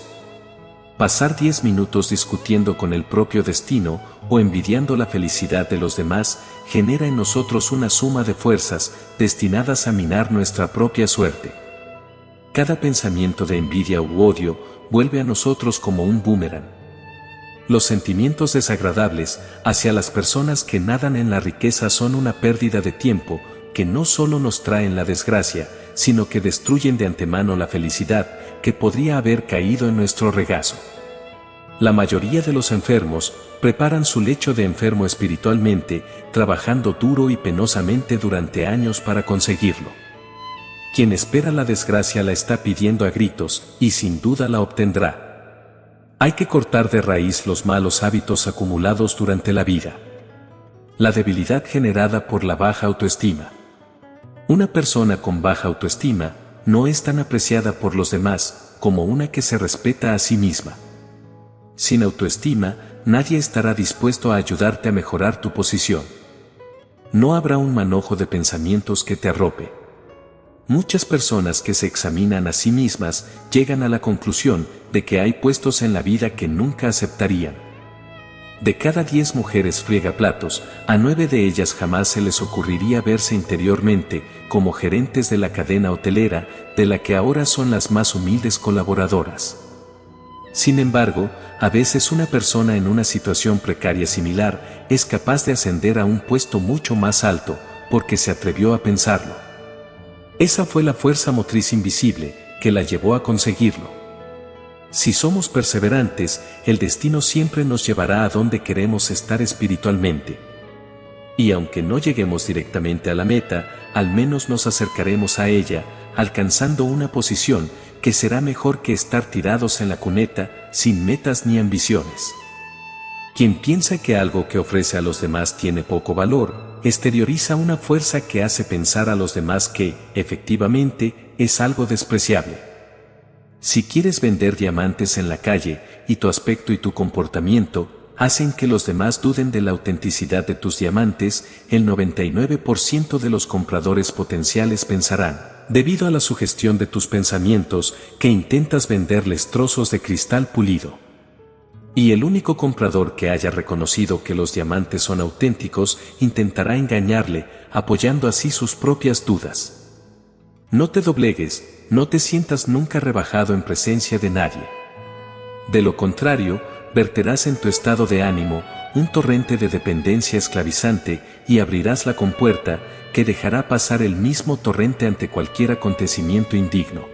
Pasar 10 minutos discutiendo con el propio destino o envidiando la felicidad de los demás genera en nosotros una suma de fuerzas destinadas a minar nuestra propia suerte. Cada pensamiento de envidia u odio vuelve a nosotros como un boomerang. Los sentimientos desagradables hacia las personas que nadan en la riqueza son una pérdida de tiempo que no solo nos traen la desgracia, sino que destruyen de antemano la felicidad que podría haber caído en nuestro regazo. La mayoría de los enfermos preparan su lecho de enfermo espiritualmente, trabajando duro y penosamente durante años para conseguirlo. Quien espera la desgracia la está pidiendo a gritos y sin duda la obtendrá. Hay que cortar de raíz los malos hábitos acumulados durante la vida. La debilidad generada por la baja autoestima. Una persona con baja autoestima no es tan apreciada por los demás como una que se respeta a sí misma. Sin autoestima, nadie estará dispuesto a ayudarte a mejorar tu posición. No habrá un manojo de pensamientos que te arrope. Muchas personas que se examinan a sí mismas llegan a la conclusión de que hay puestos en la vida que nunca aceptarían. De cada 10 mujeres friegaplatos, a 9 de ellas jamás se les ocurriría verse interiormente como gerentes de la cadena hotelera, de la que ahora son las más humildes colaboradoras. Sin embargo, a veces una persona en una situación precaria similar es capaz de ascender a un puesto mucho más alto, porque se atrevió a pensarlo. Esa fue la fuerza motriz invisible que la llevó a conseguirlo. Si somos perseverantes, el destino siempre nos llevará a donde queremos estar espiritualmente. Y aunque no lleguemos directamente a la meta, al menos nos acercaremos a ella, alcanzando una posición que será mejor que estar tirados en la cuneta, sin metas ni ambiciones. Quien piensa que algo que ofrece a los demás tiene poco valor, exterioriza una fuerza que hace pensar a los demás que, efectivamente, es algo despreciable. Si quieres vender diamantes en la calle, y tu aspecto y tu comportamiento hacen que los demás duden de la autenticidad de tus diamantes, el 99% de los compradores potenciales pensarán, debido a la sugestión de tus pensamientos, que intentas venderles trozos de cristal pulido. Y el único comprador que haya reconocido que los diamantes son auténticos intentará engañarle, apoyando así sus propias dudas. No te doblegues, no te sientas nunca rebajado en presencia de nadie. De lo contrario, verterás en tu estado de ánimo un torrente de dependencia esclavizante y abrirás la compuerta que dejará pasar el mismo torrente ante cualquier acontecimiento indigno.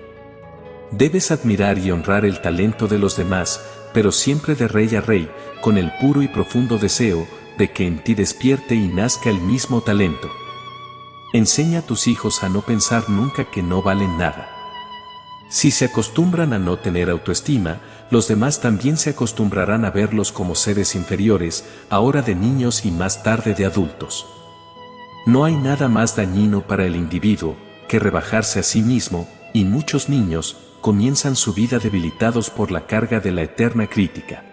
Debes admirar y honrar el talento de los demás, pero siempre de rey a rey, con el puro y profundo deseo de que en ti despierte y nazca el mismo talento. Enseña a tus hijos a no pensar nunca que no valen nada. Si se acostumbran a no tener autoestima, los demás también se acostumbrarán a verlos como seres inferiores, ahora de niños y más tarde de adultos. No hay nada más dañino para el individuo que rebajarse a sí mismo, y muchos niños comienzan su vida debilitados por la carga de la eterna crítica.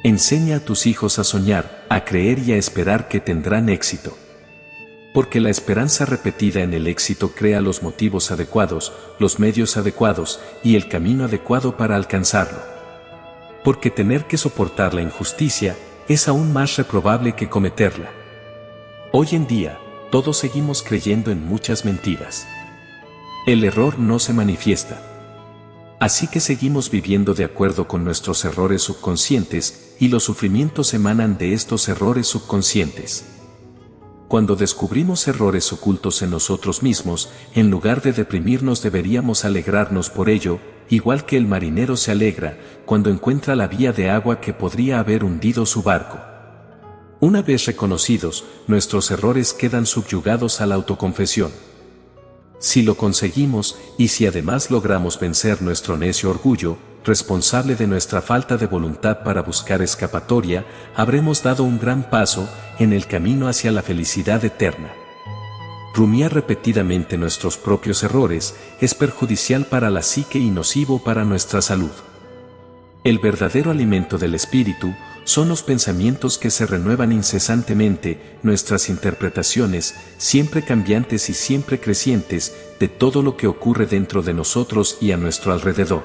Enseña a tus hijos a soñar, a creer y a esperar que tendrán éxito. Porque la esperanza repetida en el éxito crea los motivos adecuados, los medios adecuados y el camino adecuado para alcanzarlo. Porque tener que soportar la injusticia es aún más reprobable que cometerla. Hoy en día, todos seguimos creyendo en muchas mentiras. El error no se manifiesta. Así que seguimos viviendo de acuerdo con nuestros errores subconscientes, y los sufrimientos emanan de estos errores subconscientes. Cuando descubrimos errores ocultos en nosotros mismos, en lugar de deprimirnos deberíamos alegrarnos por ello, igual que el marinero se alegra cuando encuentra la vía de agua que podría haber hundido su barco. Una vez reconocidos, nuestros errores quedan subyugados a la autoconfesión. Si lo conseguimos, y si además logramos vencer nuestro necio orgullo, responsable de nuestra falta de voluntad para buscar escapatoria, habremos dado un gran paso en el camino hacia la felicidad eterna. Rumiar repetidamente nuestros propios errores es perjudicial para la psique y nocivo para nuestra salud. El verdadero alimento del espíritu son los pensamientos que se renuevan incesantemente, nuestras interpretaciones, siempre cambiantes y siempre crecientes, de todo lo que ocurre dentro de nosotros y a nuestro alrededor.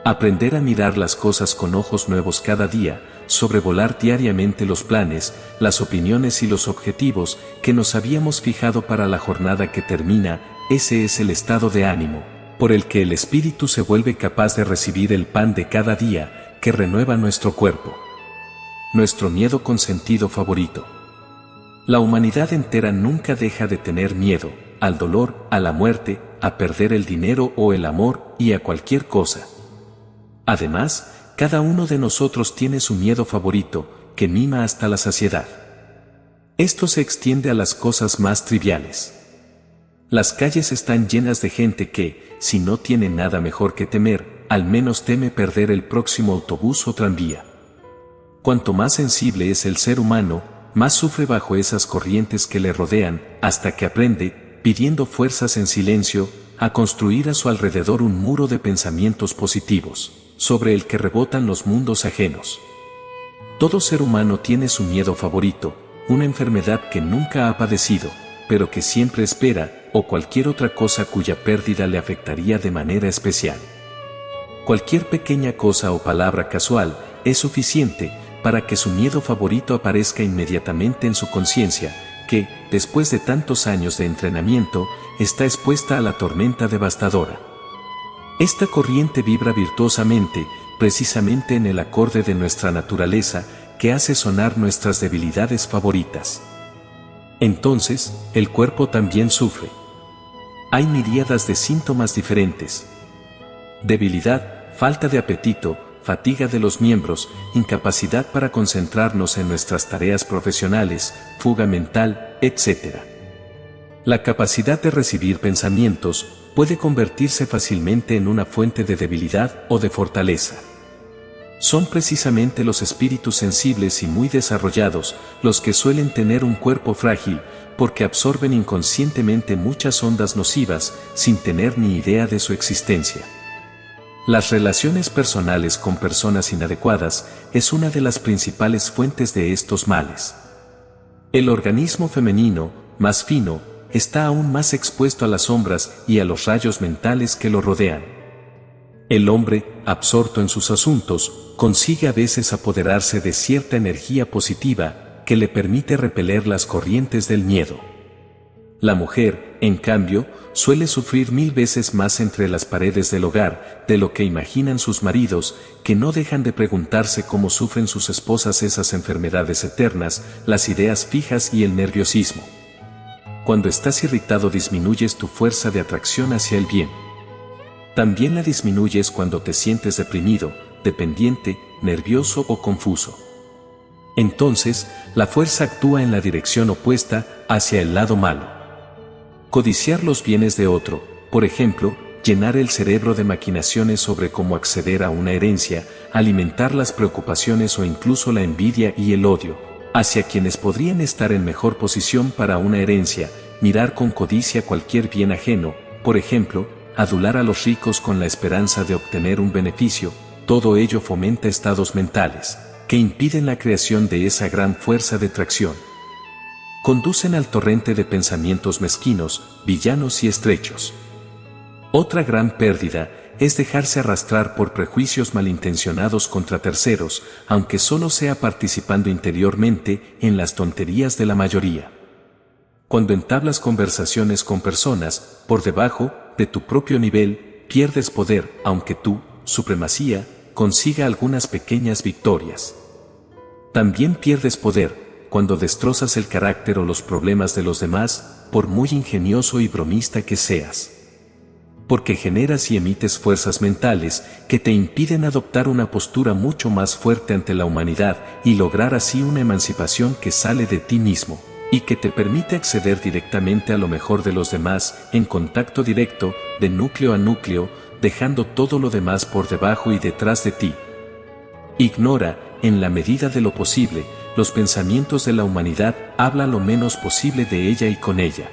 Aprender a mirar las cosas con ojos nuevos cada día, sobrevolar diariamente los planes, las opiniones y los objetivos que nos habíamos fijado para la jornada que termina, ese es el estado de ánimo, por el que el espíritu se vuelve capaz de recibir el pan de cada día, que renueva nuestro cuerpo. Nuestro miedo consentido favorito. La humanidad entera nunca deja de tener miedo, al dolor, a la muerte, a perder el dinero o el amor, y a cualquier cosa. Además, cada uno de nosotros tiene su miedo favorito, que mima hasta la saciedad. Esto se extiende a las cosas más triviales. Las calles están llenas de gente que, si no tiene nada mejor que temer, al menos teme perder el próximo autobús o tranvía. Cuanto más sensible es el ser humano, más sufre bajo esas corrientes que le rodean, hasta que aprende, pidiendo fuerzas en silencio, a construir a su alrededor un muro de pensamientos positivos, sobre el que rebotan los mundos ajenos. Todo ser humano tiene su miedo favorito, una enfermedad que nunca ha padecido, pero que siempre espera, o cualquier otra cosa cuya pérdida le afectaría de manera especial. Cualquier pequeña cosa o palabra casual es suficiente para que su miedo favorito aparezca inmediatamente en su conciencia, que, después de tantos años de entrenamiento, está expuesta a la tormenta devastadora. Esta corriente vibra virtuosamente, precisamente en el acorde de nuestra naturaleza, que hace sonar nuestras debilidades favoritas. Entonces, el cuerpo también sufre. Hay miríadas de síntomas diferentes. Debilidad, falta de apetito, fatiga de los miembros, incapacidad para concentrarnos en nuestras tareas profesionales, fuga mental, etc. La capacidad de recibir pensamientos puede convertirse fácilmente en una fuente de debilidad o de fortaleza. Son precisamente los espíritus sensibles y muy desarrollados los que suelen tener un cuerpo frágil, porque absorben inconscientemente muchas ondas nocivas sin tener ni idea de su existencia. Las relaciones personales con personas inadecuadas es una de las principales fuentes de estos males. El organismo femenino, más fino, está aún más expuesto a las sombras y a los rayos mentales que lo rodean. El hombre, absorto en sus asuntos, consigue a veces apoderarse de cierta energía positiva que le permite repeler las corrientes del miedo. La mujer, en cambio, suele sufrir 1000 veces más entre las paredes del hogar de lo que imaginan sus maridos, que no dejan de preguntarse cómo sufren sus esposas esas enfermedades eternas, las ideas fijas y el nerviosismo. Cuando estás irritado disminuyes tu fuerza de atracción hacia el bien. También la disminuyes cuando te sientes deprimido, dependiente, nervioso o confuso. Entonces, la fuerza actúa en la dirección opuesta, hacia el lado malo. Codiciar los bienes de otro, por ejemplo, llenar el cerebro de maquinaciones sobre cómo acceder a una herencia, alimentar las preocupaciones o incluso la envidia y el odio hacia quienes podrían estar en mejor posición para una herencia, mirar con codicia cualquier bien ajeno, por ejemplo, adular a los ricos con la esperanza de obtener un beneficio, todo ello fomenta estados mentales que impiden la creación de esa gran fuerza de tracción. Conducen al torrente de pensamientos mezquinos, villanos y estrechos. Otra gran pérdida es dejarse arrastrar por prejuicios malintencionados contra terceros, aunque solo sea participando interiormente en las tonterías de la mayoría. Cuando entablas conversaciones con personas por debajo de tu propio nivel, pierdes poder, aunque tu supremacía consiga algunas pequeñas victorias. También pierdes poder cuando destrozas el carácter o los problemas de los demás, por muy ingenioso y bromista que seas. Porque generas y emites fuerzas mentales que te impiden adoptar una postura mucho más fuerte ante la humanidad y lograr así una emancipación que sale de ti mismo, y que te permite acceder directamente a lo mejor de los demás, en contacto directo, de núcleo a núcleo, dejando todo lo demás por debajo y detrás de ti. Ignora, en la medida de lo posible, los pensamientos de la humanidad, habla lo menos posible de ella y con ella.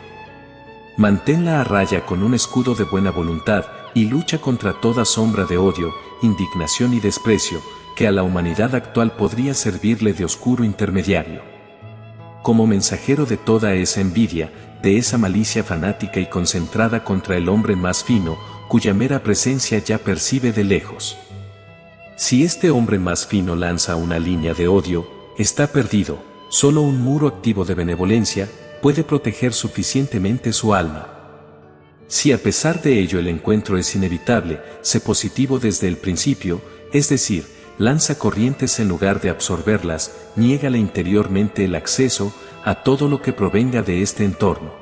Manténla a raya con un escudo de buena voluntad y lucha contra toda sombra de odio, indignación y desprecio, que a la humanidad actual podría servirle de oscuro intermediario. Como mensajero de toda esa envidia, de esa malicia fanática y concentrada contra el hombre más fino, cuya mera presencia ya percibe de lejos. Si este hombre más fino lanza una línea de odio, está perdido. Solo un muro activo de benevolencia puede proteger suficientemente su alma. Si a pesar de ello el encuentro es inevitable, sé positivo desde el principio, es decir, lanza corrientes en lugar de absorberlas, niégale interiormente el acceso a todo lo que provenga de este entorno.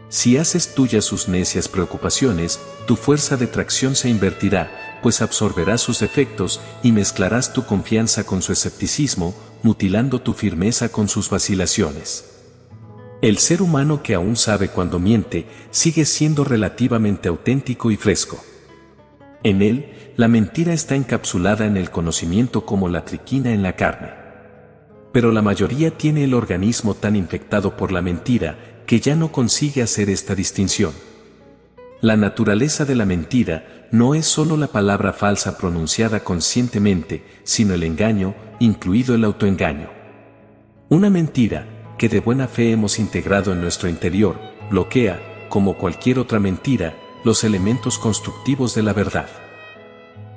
Si haces tuyas sus necias preocupaciones, tu fuerza de tracción se invertirá, pues absorberás sus defectos y mezclarás tu confianza con su escepticismo, mutilando tu firmeza con sus vacilaciones. El ser humano que aún sabe cuando miente, sigue siendo relativamente auténtico y fresco. En él, la mentira está encapsulada en el conocimiento como la triquina en la carne. Pero la mayoría tiene el organismo tan infectado por la mentira, que ya no consigue hacer esta distinción. La naturaleza de la mentira no es solo la palabra falsa pronunciada conscientemente, sino el engaño, incluido el autoengaño. Una mentira, que de buena fe hemos integrado en nuestro interior, bloquea, como cualquier otra mentira, los elementos constructivos de la verdad.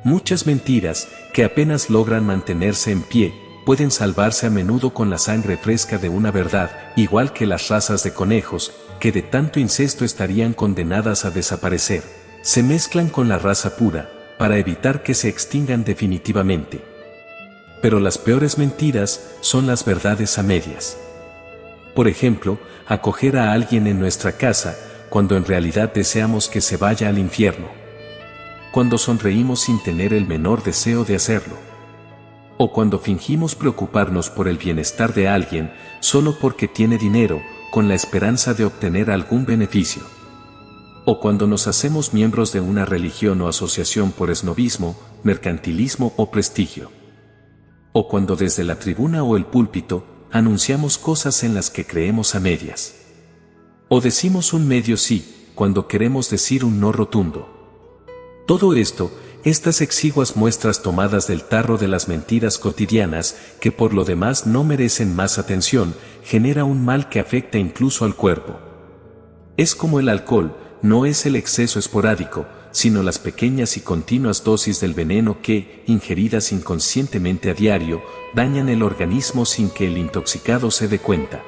Muchas mentiras, que apenas logran mantenerse en pie, pueden salvarse a menudo con la sangre fresca de una verdad, igual que las razas de conejos, que de tanto incesto estarían condenadas a desaparecer, se mezclan con la raza pura, para evitar que se extingan definitivamente. Pero las peores mentiras son las verdades a medias. Por ejemplo, acoger a alguien en nuestra casa, cuando en realidad deseamos que se vaya al infierno. Cuando sonreímos sin tener el menor deseo de hacerlo. O cuando fingimos preocuparnos por el bienestar de alguien, solo porque tiene dinero, con la esperanza de obtener algún beneficio. O cuando nos hacemos miembros de una religión o asociación por esnobismo, mercantilismo o prestigio. O cuando desde la tribuna o el púlpito, anunciamos cosas en las que creemos a medias. O decimos un medio sí, cuando queremos decir un no rotundo. Todo esto, estas exiguas muestras tomadas del tarro de las mentiras cotidianas, que por lo demás no merecen más atención, genera un mal que afecta incluso al cuerpo. Es como el alcohol, no es el exceso esporádico, sino las pequeñas y continuas dosis del veneno que, ingeridas inconscientemente a diario, dañan el organismo sin que el intoxicado se dé cuenta.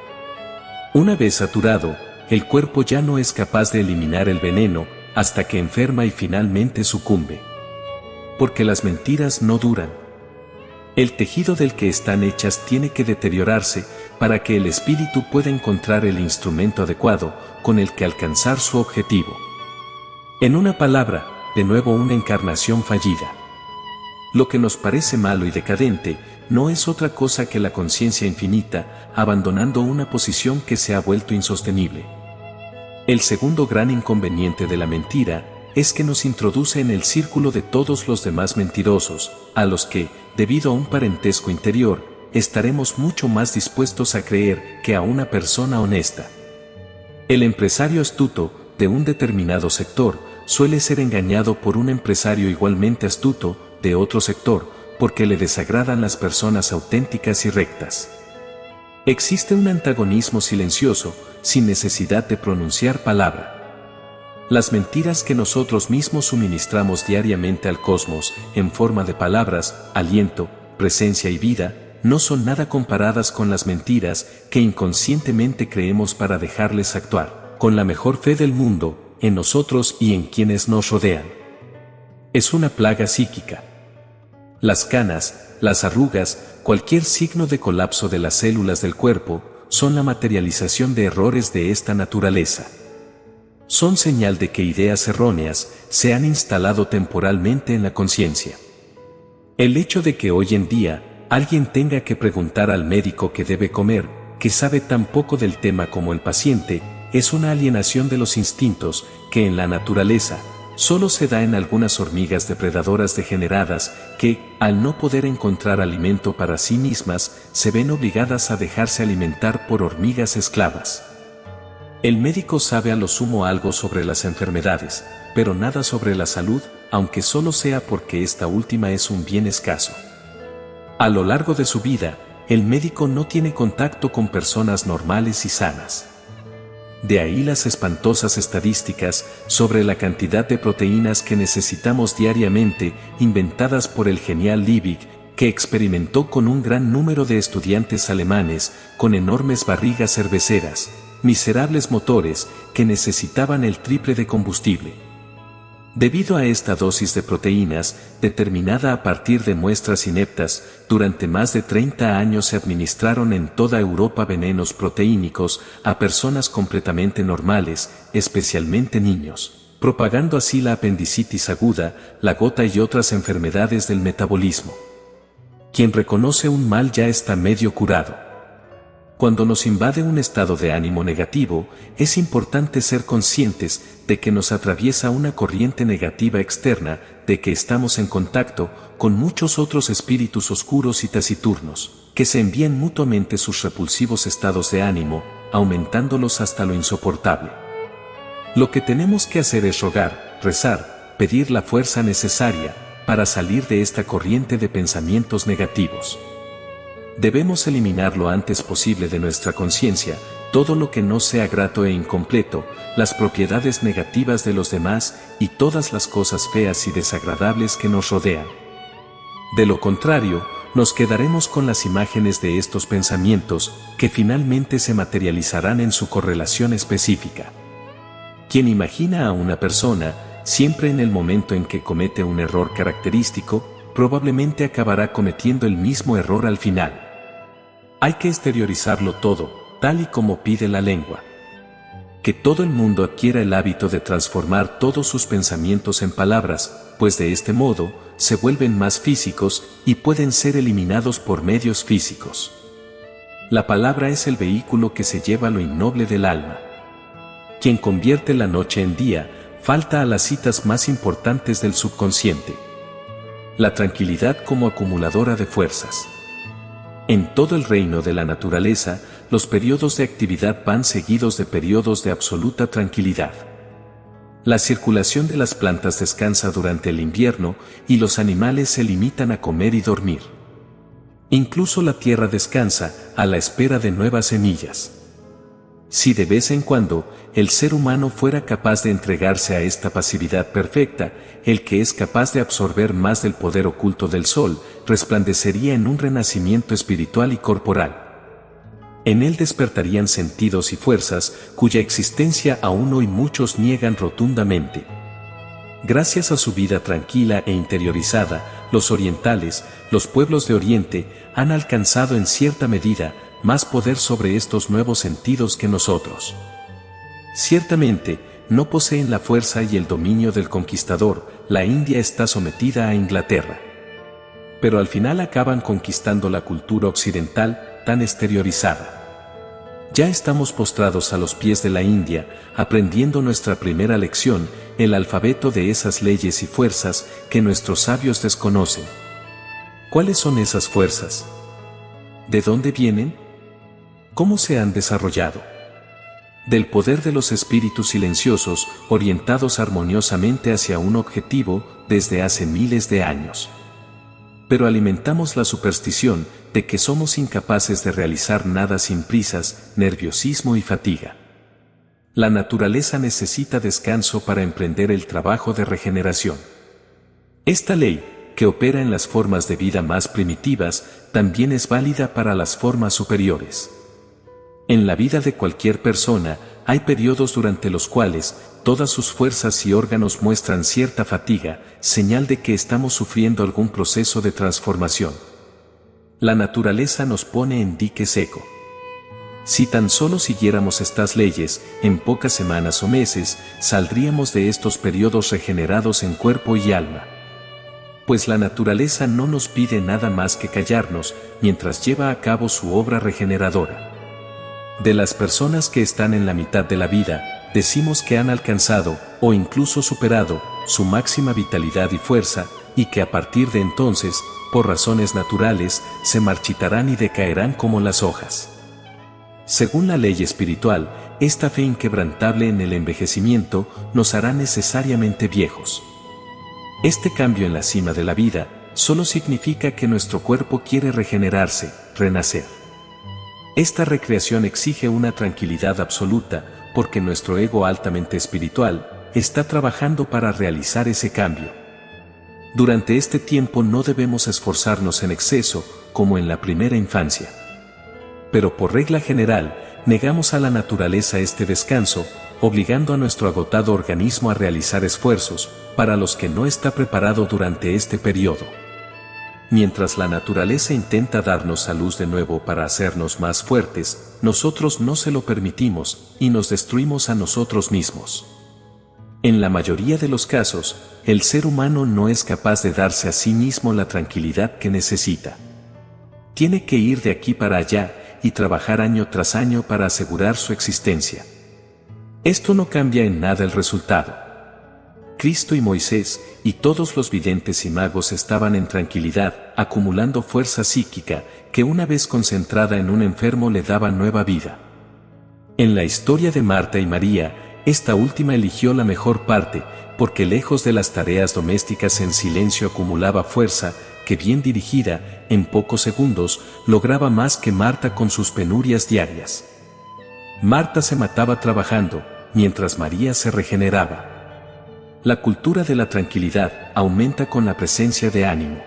Una vez saturado, el cuerpo ya no es capaz de eliminar el veneno, hasta que enferma y finalmente sucumbe. Porque las mentiras no duran. El tejido del que están hechas tiene que deteriorarse para que el espíritu pueda encontrar el instrumento adecuado con el que alcanzar su objetivo. En una palabra, de nuevo una encarnación fallida. Lo que nos parece malo y decadente no es otra cosa que la conciencia infinita, abandonando una posición que se ha vuelto insostenible. El segundo gran inconveniente de la mentira es que nos introduce en el círculo de todos los demás mentirosos, a los que, debido a un parentesco interior, estaremos mucho más dispuestos a creer que a una persona honesta. El empresario astuto, de un determinado sector, suele ser engañado por un empresario igualmente astuto, de otro sector, porque le desagradan las personas auténticas y rectas. Existe un antagonismo silencioso, sin necesidad de pronunciar palabra. Las mentiras que nosotros mismos suministramos diariamente al cosmos, en forma de palabras, aliento, presencia y vida, no son nada comparadas con las mentiras que inconscientemente creemos para dejarles actuar, con la mejor fe del mundo, en nosotros y en quienes nos rodean. Es una plaga psíquica. Las canas, las arrugas, cualquier signo de colapso de las células del cuerpo, son la materialización de errores de esta naturaleza. Son señal de que ideas erróneas se han instalado temporalmente en la conciencia. El hecho de que hoy en día alguien tenga que preguntar al médico qué debe comer, que sabe tan poco del tema como el paciente, es una alienación de los instintos que en la naturaleza solo se da en algunas hormigas depredadoras degeneradas que, al no poder encontrar alimento para sí mismas, se ven obligadas a dejarse alimentar por hormigas esclavas. El médico sabe a lo sumo algo sobre las enfermedades, pero nada sobre la salud, aunque solo sea porque esta última es un bien escaso. A lo largo de su vida, el médico no tiene contacto con personas normales y sanas. De ahí las espantosas estadísticas sobre la cantidad de proteínas que necesitamos diariamente, inventadas por el genial Liebig, que experimentó con un gran número de estudiantes alemanes con enormes barrigas cerveceras, miserables motores que necesitaban el triple de combustible. Debido a esta dosis de proteínas, determinada a partir de muestras ineptas, durante más de 30 años se administraron en toda Europa venenos proteínicos a personas completamente normales, especialmente niños, propagando así la apendicitis aguda, la gota y otras enfermedades del metabolismo. Quien reconoce un mal ya está medio curado. Cuando nos invade un estado de ánimo negativo, es importante ser conscientes de que nos atraviesa una corriente negativa externa, de que estamos en contacto con muchos otros espíritus oscuros y taciturnos, que se envían mutuamente sus repulsivos estados de ánimo, aumentándolos hasta lo insoportable. Lo que tenemos que hacer es rogar, rezar, pedir la fuerza necesaria para salir de esta corriente de pensamientos negativos. Debemos eliminar lo antes posible de nuestra conciencia todo lo que no sea grato e incompleto, las propiedades negativas de los demás y todas las cosas feas y desagradables que nos rodean. De lo contrario, nos quedaremos con las imágenes de estos pensamientos que finalmente se materializarán en su correlación específica. Quien imagina a una persona, siempre en el momento en que comete un error característico, probablemente acabará cometiendo el mismo error al final. Hay que exteriorizarlo todo, tal y como pide la lengua. Que todo el mundo adquiera el hábito de transformar todos sus pensamientos en palabras, pues de este modo, se vuelven más físicos y pueden ser eliminados por medios físicos. La palabra es el vehículo que se lleva lo innoble del alma. Quien convierte la noche en día, falta a las citas más importantes del subconsciente. La tranquilidad como acumuladora de fuerzas. En todo el reino de la naturaleza, los periodos de actividad van seguidos de periodos de absoluta tranquilidad. La circulación de las plantas descansa durante el invierno y los animales se limitan a comer y dormir. Incluso la tierra descansa, a la espera de nuevas semillas. Si de vez en cuando, el ser humano fuera capaz de entregarse a esta pasividad perfecta, el que es capaz de absorber más del poder oculto del sol, resplandecería en un renacimiento espiritual y corporal. En él despertarían sentidos y fuerzas, cuya existencia aún hoy muchos niegan rotundamente. Gracias a su vida tranquila e interiorizada, los orientales, los pueblos de Oriente, han alcanzado en cierta medida más poder sobre estos nuevos sentidos que nosotros. Ciertamente, no poseen la fuerza y el dominio del conquistador, la India está sometida a Inglaterra. Pero al final acaban conquistando la cultura occidental, tan exteriorizada. Ya estamos postrados a los pies de la India, aprendiendo nuestra primera lección, el alfabeto de esas leyes y fuerzas que nuestros sabios desconocen. ¿Cuáles son esas fuerzas? ¿De dónde vienen? ¿Cómo se han desarrollado? Del poder de los espíritus silenciosos, orientados armoniosamente hacia un objetivo desde hace miles de años. Pero alimentamos la superstición de que somos incapaces de realizar nada sin prisas, nerviosismo y fatiga. La naturaleza necesita descanso para emprender el trabajo de regeneración. Esta ley, que opera en las formas de vida más primitivas, también es válida para las formas superiores. En la vida de cualquier persona, hay periodos durante los cuales todas sus fuerzas y órganos muestran cierta fatiga, señal de que estamos sufriendo algún proceso de transformación. La naturaleza nos pone en dique seco. Si tan solo siguiéramos estas leyes, en pocas semanas o meses, saldríamos de estos periodos regenerados en cuerpo y alma. Pues la naturaleza no nos pide nada más que callarnos, mientras lleva a cabo su obra regeneradora. De las personas que están en la mitad de la vida, decimos que han alcanzado, o incluso superado, su máxima vitalidad y fuerza, y que a partir de entonces, por razones naturales, se marchitarán y decaerán como las hojas. Según la ley espiritual, esta fe inquebrantable en el envejecimiento nos hará necesariamente viejos. Este cambio en la cima de la vida, solo significa que nuestro cuerpo quiere regenerarse, renacer. Esta recreación exige una tranquilidad absoluta, porque nuestro ego altamente espiritual está trabajando para realizar ese cambio. Durante este tiempo no debemos esforzarnos en exceso, como en la primera infancia. Pero por regla general, negamos a la naturaleza este descanso, obligando a nuestro agotado organismo a realizar esfuerzos, para los que no está preparado durante este periodo. Mientras la naturaleza intenta darnos a luz de nuevo para hacernos más fuertes, nosotros no se lo permitimos, y nos destruimos a nosotros mismos. En la mayoría de los casos, el ser humano no es capaz de darse a sí mismo la tranquilidad que necesita. Tiene que ir de aquí para allá, y trabajar año tras año para asegurar su existencia. Esto no cambia en nada el resultado. Cristo y Moisés, y todos los videntes y magos estaban en tranquilidad, acumulando fuerza psíquica, que una vez concentrada en un enfermo le daba nueva vida. En la historia de Marta y María, esta última eligió la mejor parte, porque lejos de las tareas domésticas en silencio acumulaba fuerza, que bien dirigida, en pocos segundos, lograba más que Marta con sus penurias diarias. Marta se mataba trabajando, mientras María se regeneraba. La cultura de la tranquilidad aumenta con la presencia de ánimo.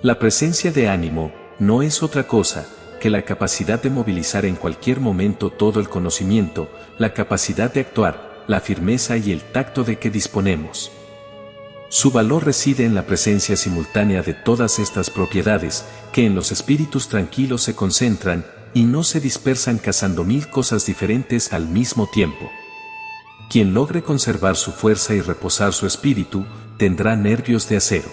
La presencia de ánimo no es otra cosa que la capacidad de movilizar en cualquier momento todo el conocimiento, la capacidad de actuar, la firmeza y el tacto de que disponemos. Su valor reside en la presencia simultánea de todas estas propiedades, que en los espíritus tranquilos se concentran y no se dispersan cazando mil cosas diferentes al mismo tiempo. Quien logre conservar su fuerza y reposar su espíritu, tendrá nervios de acero.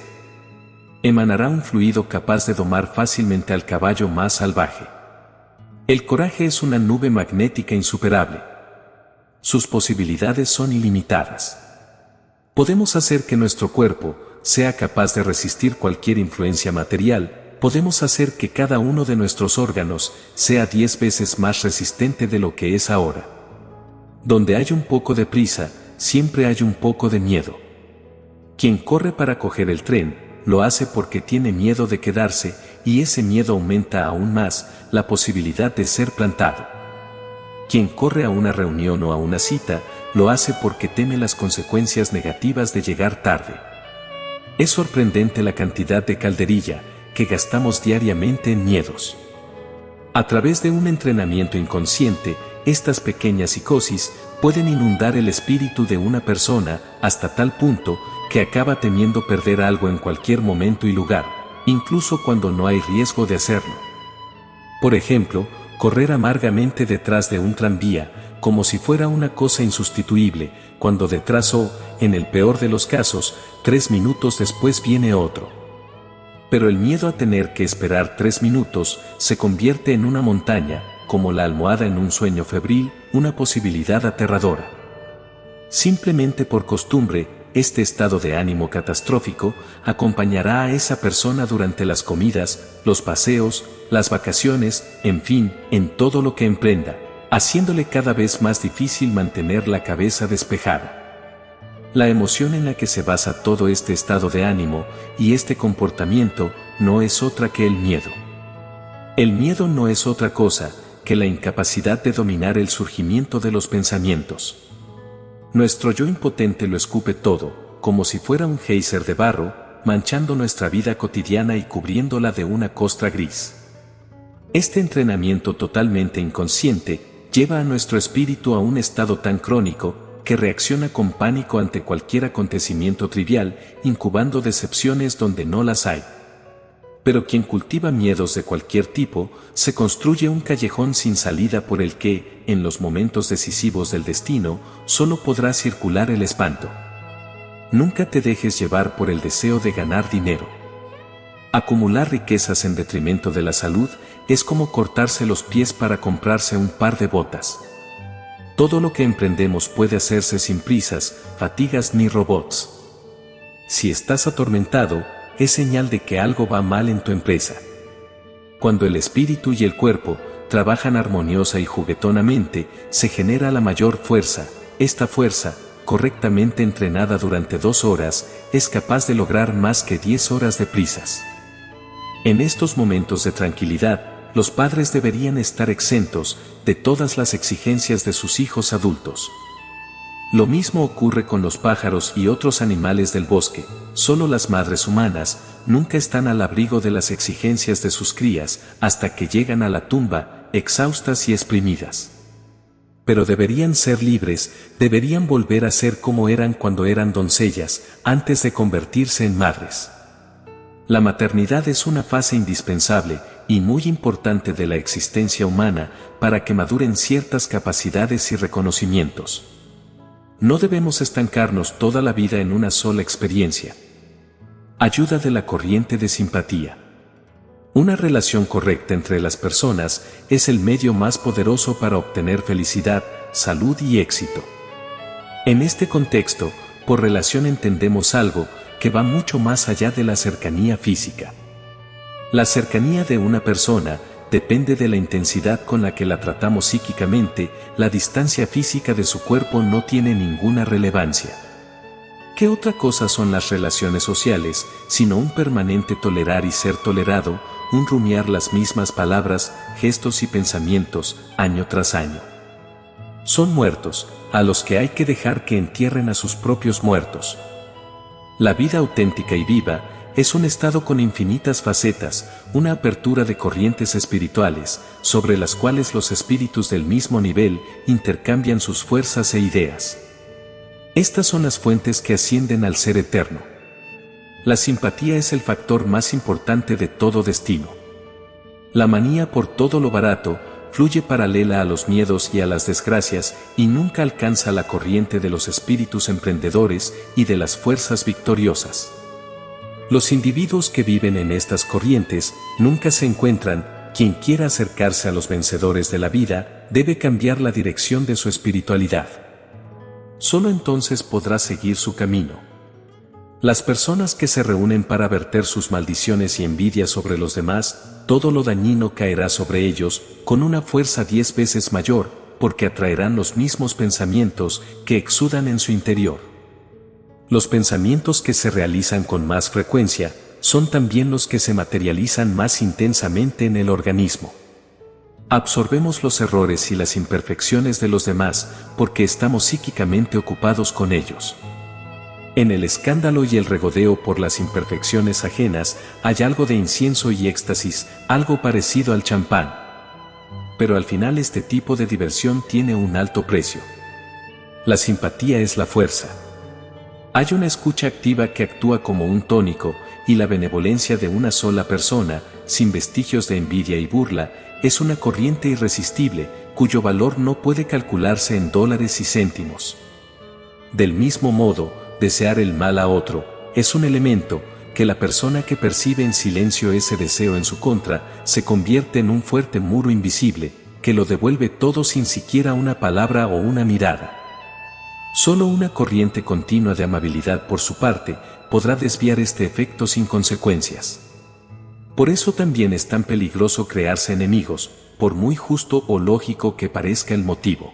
Emanará un fluido capaz de domar fácilmente al caballo más salvaje. El coraje es una nube magnética insuperable. Sus posibilidades son ilimitadas. Podemos hacer que nuestro cuerpo sea capaz de resistir cualquier influencia material, podemos hacer que cada uno de nuestros órganos sea 10 veces más resistente de lo que es ahora. Donde hay un poco de prisa, siempre hay un poco de miedo. Quien corre para coger el tren, lo hace porque tiene miedo de quedarse, y ese miedo aumenta aún más la posibilidad de ser plantado. Quien corre a una reunión o a una cita, lo hace porque teme las consecuencias negativas de llegar tarde. Es sorprendente la cantidad de calderilla que gastamos diariamente en miedos. A través de un entrenamiento inconsciente, estas pequeñas psicosis pueden inundar el espíritu de una persona hasta tal punto que acaba temiendo perder algo en cualquier momento y lugar, incluso cuando no hay riesgo de hacerlo. Por ejemplo, correr amargamente detrás de un tranvía, como si fuera una cosa insustituible, cuando detrás o, en el peor de los casos, 3 minutos después viene otro. Pero el miedo a tener que esperar 3 minutos se convierte en una montaña, como la almohada en un sueño febril, una posibilidad aterradora. Simplemente por costumbre, este estado de ánimo catastrófico acompañará a esa persona durante las comidas, los paseos, las vacaciones, en fin, en todo lo que emprenda, haciéndole cada vez más difícil mantener la cabeza despejada. La emoción en la que se basa todo este estado de ánimo y este comportamiento no es otra que el miedo. El miedo no es otra cosa que la incapacidad de dominar el surgimiento de los pensamientos. Nuestro yo impotente lo escupe todo, como si fuera un geyser de barro, manchando nuestra vida cotidiana y cubriéndola de una costra gris. Este entrenamiento totalmente inconsciente lleva a nuestro espíritu a un estado tan crónico que reacciona con pánico ante cualquier acontecimiento trivial, incubando decepciones donde no las hay. Pero quien cultiva miedos de cualquier tipo, se construye un callejón sin salida por el que, en los momentos decisivos del destino, solo podrá circular el espanto. Nunca te dejes llevar por el deseo de ganar dinero. Acumular riquezas en detrimento de la salud es como cortarse los pies para comprarse un par de botas. Todo lo que emprendemos puede hacerse sin prisas, fatigas ni robots. Si estás atormentado, es señal de que algo va mal en tu empresa. Cuando el espíritu y el cuerpo trabajan armoniosa y juguetonamente, se genera la mayor fuerza. Esta fuerza, correctamente entrenada durante 2 horas, es capaz de lograr más que 10 horas de prisas. En estos momentos de tranquilidad, los padres deberían estar exentos de todas las exigencias de sus hijos adultos. Lo mismo ocurre con los pájaros y otros animales del bosque. Solo las madres humanas nunca están al abrigo de las exigencias de sus crías hasta que llegan a la tumba, exhaustas y exprimidas. Pero deberían ser libres, deberían volver a ser como eran cuando eran doncellas, antes de convertirse en madres. La maternidad es una fase indispensable y muy importante de la existencia humana para que maduren ciertas capacidades y reconocimientos. No debemos estancarnos toda la vida en una sola experiencia. Ayuda de la corriente de simpatía. Una relación correcta entre las personas es el medio más poderoso para obtener felicidad, salud y éxito. En este contexto, por relación entendemos algo que va mucho más allá de la cercanía física. La cercanía de una persona depende de la intensidad con la que la tratamos psíquicamente, la distancia física de su cuerpo no tiene ninguna relevancia. ¿Qué otra cosa son las relaciones sociales, sino un permanente tolerar y ser tolerado, un rumiar las mismas palabras, gestos y pensamientos, año tras año? Son muertos, a los que hay que dejar que entierren a sus propios muertos. La vida auténtica y viva es un estado con infinitas facetas, una apertura de corrientes espirituales, sobre las cuales los espíritus del mismo nivel intercambian sus fuerzas e ideas. Estas son las fuentes que ascienden al ser eterno. La simpatía es el factor más importante de todo destino. La manía por todo lo barato fluye paralela a los miedos y a las desgracias y nunca alcanza la corriente de los espíritus emprendedores y de las fuerzas victoriosas. Los individuos que viven en estas corrientes nunca se encuentran. Quien quiera acercarse a los vencedores de la vida debe cambiar la dirección de su espiritualidad. Solo entonces podrá seguir su camino. Las personas que se reúnen para verter sus maldiciones y envidia sobre los demás, todo lo dañino caerá sobre ellos con una fuerza 10 veces mayor, porque atraerán los mismos pensamientos que exudan en su interior. Los pensamientos que se realizan con más frecuencia son también los que se materializan más intensamente en el organismo. Absorbemos los errores y las imperfecciones de los demás porque estamos psíquicamente ocupados con ellos. En el escándalo y el regodeo por las imperfecciones ajenas hay algo de incienso y éxtasis, algo parecido al champán. Pero al final este tipo de diversión tiene un alto precio. La simpatía es la fuerza. Hay una escucha activa que actúa como un tónico, y la benevolencia de una sola persona, sin vestigios de envidia y burla, es una corriente irresistible, cuyo valor no puede calcularse en dólares y céntimos. Del mismo modo, desear el mal a otro, es un elemento que la persona que percibe en silencio ese deseo en su contra, se convierte en un fuerte muro invisible, que lo devuelve todo sin siquiera una palabra o una mirada. Solo una corriente continua de amabilidad por su parte podrá desviar este efecto sin consecuencias. Por eso también es tan peligroso crearse enemigos, por muy justo o lógico que parezca el motivo.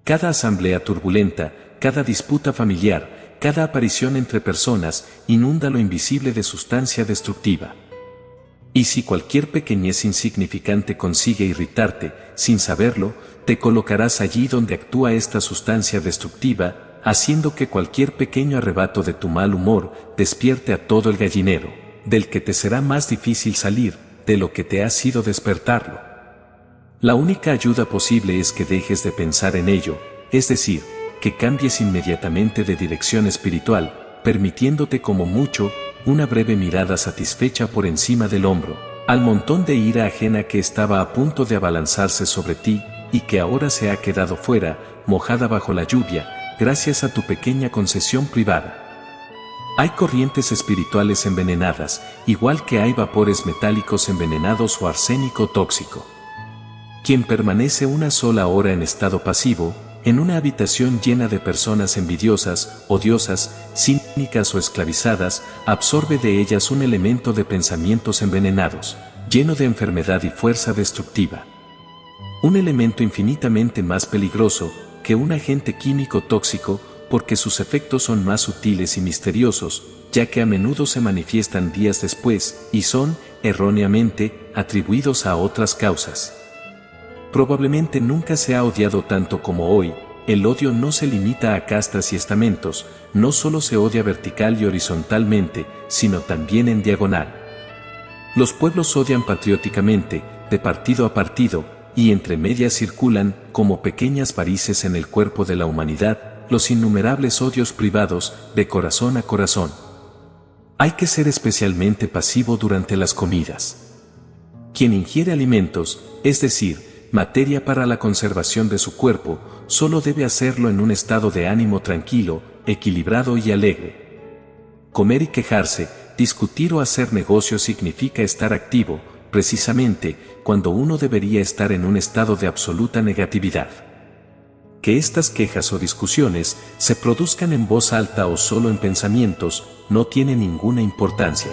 Cada asamblea turbulenta, cada disputa familiar, cada aparición entre personas, inunda lo invisible de sustancia destructiva. Y si cualquier pequeñez insignificante consigue irritarte, sin saberlo, te colocarás allí donde actúa esta sustancia destructiva, haciendo que cualquier pequeño arrebato de tu mal humor despierte a todo el gallinero, del que te será más difícil salir, de lo que te ha sido despertarlo. La única ayuda posible es que dejes de pensar en ello, es decir, que cambies inmediatamente de dirección espiritual, permitiéndote como mucho, una breve mirada satisfecha por encima del hombro, al montón de ira ajena que estaba a punto de abalanzarse sobre ti, y que ahora se ha quedado fuera, mojada bajo la lluvia, gracias a tu pequeña concesión privada. Hay corrientes espirituales envenenadas, igual que hay vapores metálicos envenenados o arsénico tóxico. Quien permanece una sola hora en estado pasivo, en una habitación llena de personas envidiosas, odiosas, cínicas o esclavizadas, absorbe de ellas un elemento de pensamientos envenenados, lleno de enfermedad y fuerza destructiva. Un elemento infinitamente más peligroso que un agente químico tóxico, porque sus efectos son más sutiles y misteriosos, ya que a menudo se manifiestan días después, y son, erróneamente, atribuidos a otras causas. Probablemente nunca se ha odiado tanto como hoy. El odio no se limita a castas y estamentos, no solo se odia vertical y horizontalmente, sino también en diagonal. Los pueblos odian patrióticamente, de partido a partido, y entre medias circulan, como pequeñas varices en el cuerpo de la humanidad, los innumerables odios privados, de corazón a corazón. Hay que ser especialmente pasivo durante las comidas. Quien ingiere alimentos, es decir, materia para la conservación de su cuerpo, solo debe hacerlo en un estado de ánimo tranquilo, equilibrado y alegre. Comer y quejarse, discutir o hacer negocio significa estar activo, precisamente, cuando uno debería estar en un estado de absoluta negatividad. Que estas quejas o discusiones se produzcan en voz alta o solo en pensamientos, no tiene ninguna importancia.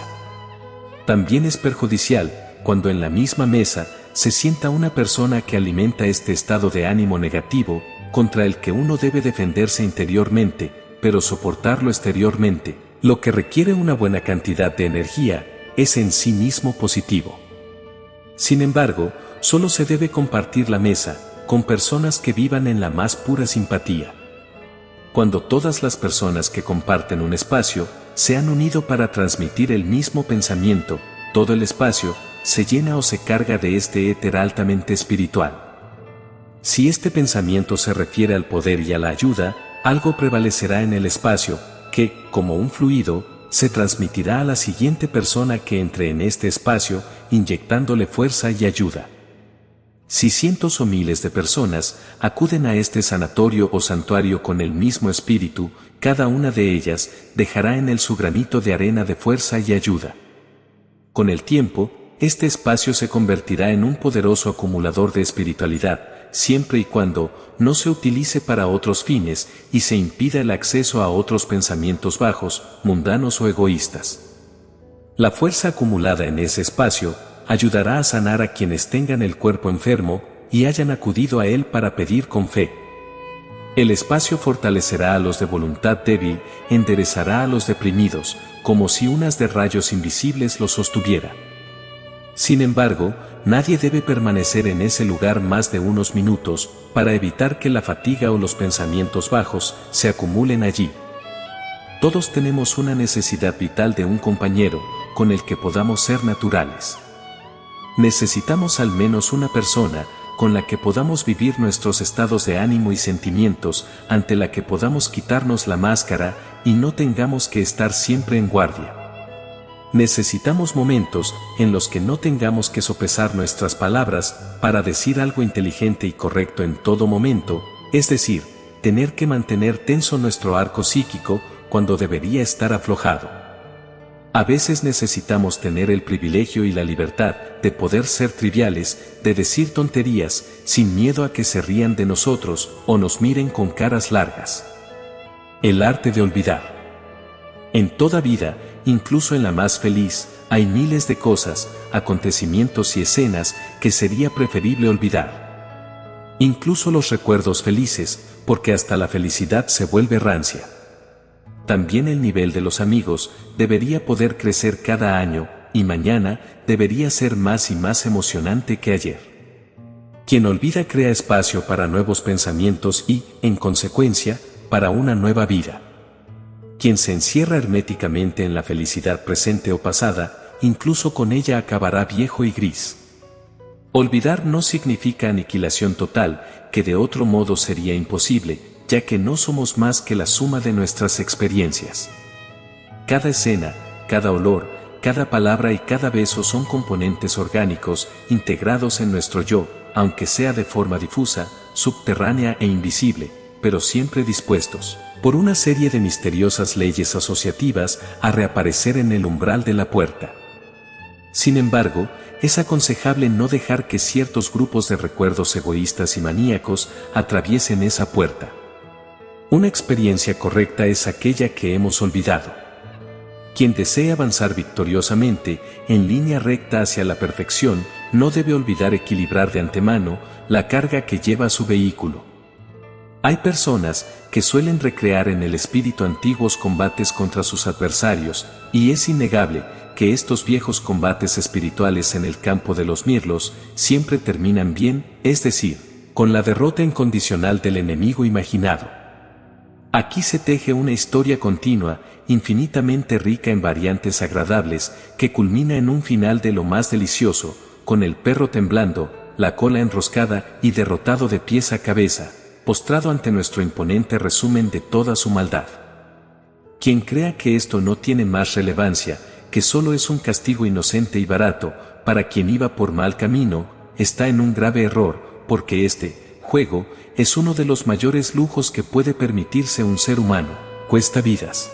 También es perjudicial, cuando en la misma mesa se sienta una persona que alimenta este estado de ánimo negativo, contra el que uno debe defenderse interiormente, pero soportarlo exteriormente. Lo que requiere una buena cantidad de energía es en sí mismo positivo. Sin embargo, solo se debe compartir la mesa con personas que vivan en la más pura simpatía. Cuando todas las personas que comparten un espacio se han unido para transmitir el mismo pensamiento, todo el espacio se llena o se carga de este éter altamente espiritual. Si este pensamiento se refiere al poder y a la ayuda, algo prevalecerá en el espacio, que, como un fluido, se transmitirá a la siguiente persona que entre en este espacio, inyectándole fuerza y ayuda. Si cientos o miles de personas acuden a este sanatorio o santuario con el mismo espíritu, cada una de ellas dejará en él su granito de arena de fuerza y ayuda. Con el tiempo, este espacio se convertirá en un poderoso acumulador de espiritualidad, siempre y cuando no se utilice para otros fines y se impida el acceso a otros pensamientos bajos, mundanos o egoístas. La fuerza acumulada en ese espacio ayudará a sanar a quienes tengan el cuerpo enfermo y hayan acudido a él para pedir con fe. El espacio fortalecerá a los de voluntad débil, enderezará a los deprimidos, como si unas de rayos invisibles los sostuviera. Sin embargo, nadie debe permanecer en ese lugar más de unos minutos, para evitar que la fatiga o los pensamientos bajos se acumulen allí. Todos tenemos una necesidad vital de un compañero, con el que podamos ser naturales. Necesitamos al menos una persona, con la que podamos vivir nuestros estados de ánimo y sentimientos, ante la que podamos quitarnos la máscara y no tengamos que estar siempre en guardia. Necesitamos momentos en los que no tengamos que sopesar nuestras palabras para decir algo inteligente y correcto en todo momento, es decir, tener que mantener tenso nuestro arco psíquico cuando debería estar aflojado. A veces necesitamos tener el privilegio y la libertad de poder ser triviales, de decir tonterías, sin miedo a que se rían de nosotros o nos miren con caras largas. El arte de olvidar. En toda vida, incluso en la más feliz, hay miles de cosas, acontecimientos y escenas que sería preferible olvidar. Incluso los recuerdos felices, porque hasta la felicidad se vuelve rancia. También el nivel de los amigos debería poder crecer cada año, y mañana debería ser más y más emocionante que ayer. Quien olvida crea espacio para nuevos pensamientos y, en consecuencia, para una nueva vida. Quien se encierra herméticamente en la felicidad presente o pasada, incluso con ella acabará viejo y gris. Olvidar no significa aniquilación total, que de otro modo sería imposible, ya que no somos más que la suma de nuestras experiencias. Cada escena, cada olor, cada palabra y cada beso son componentes orgánicos, integrados en nuestro yo, aunque sea de forma difusa, subterránea e invisible, pero siempre dispuestos, por una serie de misteriosas leyes asociativas, a reaparecer en el umbral de la puerta. Sin embargo, es aconsejable no dejar que ciertos grupos de recuerdos egoístas y maníacos atraviesen esa puerta. Una experiencia correcta es aquella que hemos olvidado. Quien desee avanzar victoriosamente, en línea recta hacia la perfección, no debe olvidar equilibrar de antemano la carga que lleva su vehículo. Hay personas que suelen recrear en el espíritu antiguos combates contra sus adversarios, y es innegable que estos viejos combates espirituales en el campo de los mirlos siempre terminan bien, es decir, con la derrota incondicional del enemigo imaginado. Aquí se teje una historia continua, infinitamente rica en variantes agradables, que culmina en un final de lo más delicioso, con el perro temblando, la cola enroscada y derrotado de pies a cabeza, postrado ante nuestro imponente resumen de toda su maldad. Quien crea que esto no tiene más relevancia, que solo es un castigo inocente y barato, para quien iba por mal camino, está en un grave error, porque este juego es uno de los mayores lujos que puede permitirse un ser humano, cuesta vidas.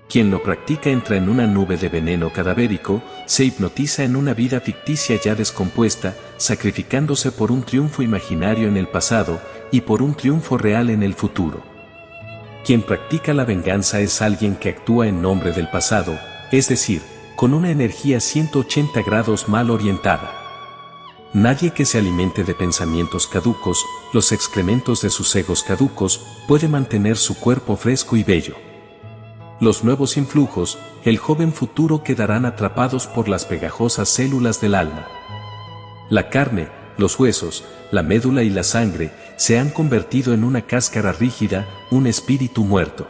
Quien lo practica entra en una nube de veneno cadavérico, se hipnotiza en una vida ficticia ya descompuesta, sacrificándose por un triunfo imaginario en el pasado y por un triunfo real en el futuro. Quien practica la venganza es alguien que actúa en nombre del pasado, es decir, con una energía 180 grados mal orientada. Nadie que se alimente de pensamientos caducos, los excrementos de sus egos caducos, puede mantener su cuerpo fresco y bello. Los nuevos influjos, el joven futuro quedarán atrapados por las pegajosas células del alma. La carne, los huesos, la médula y la sangre se han convertido en una cáscara rígida, un espíritu muerto.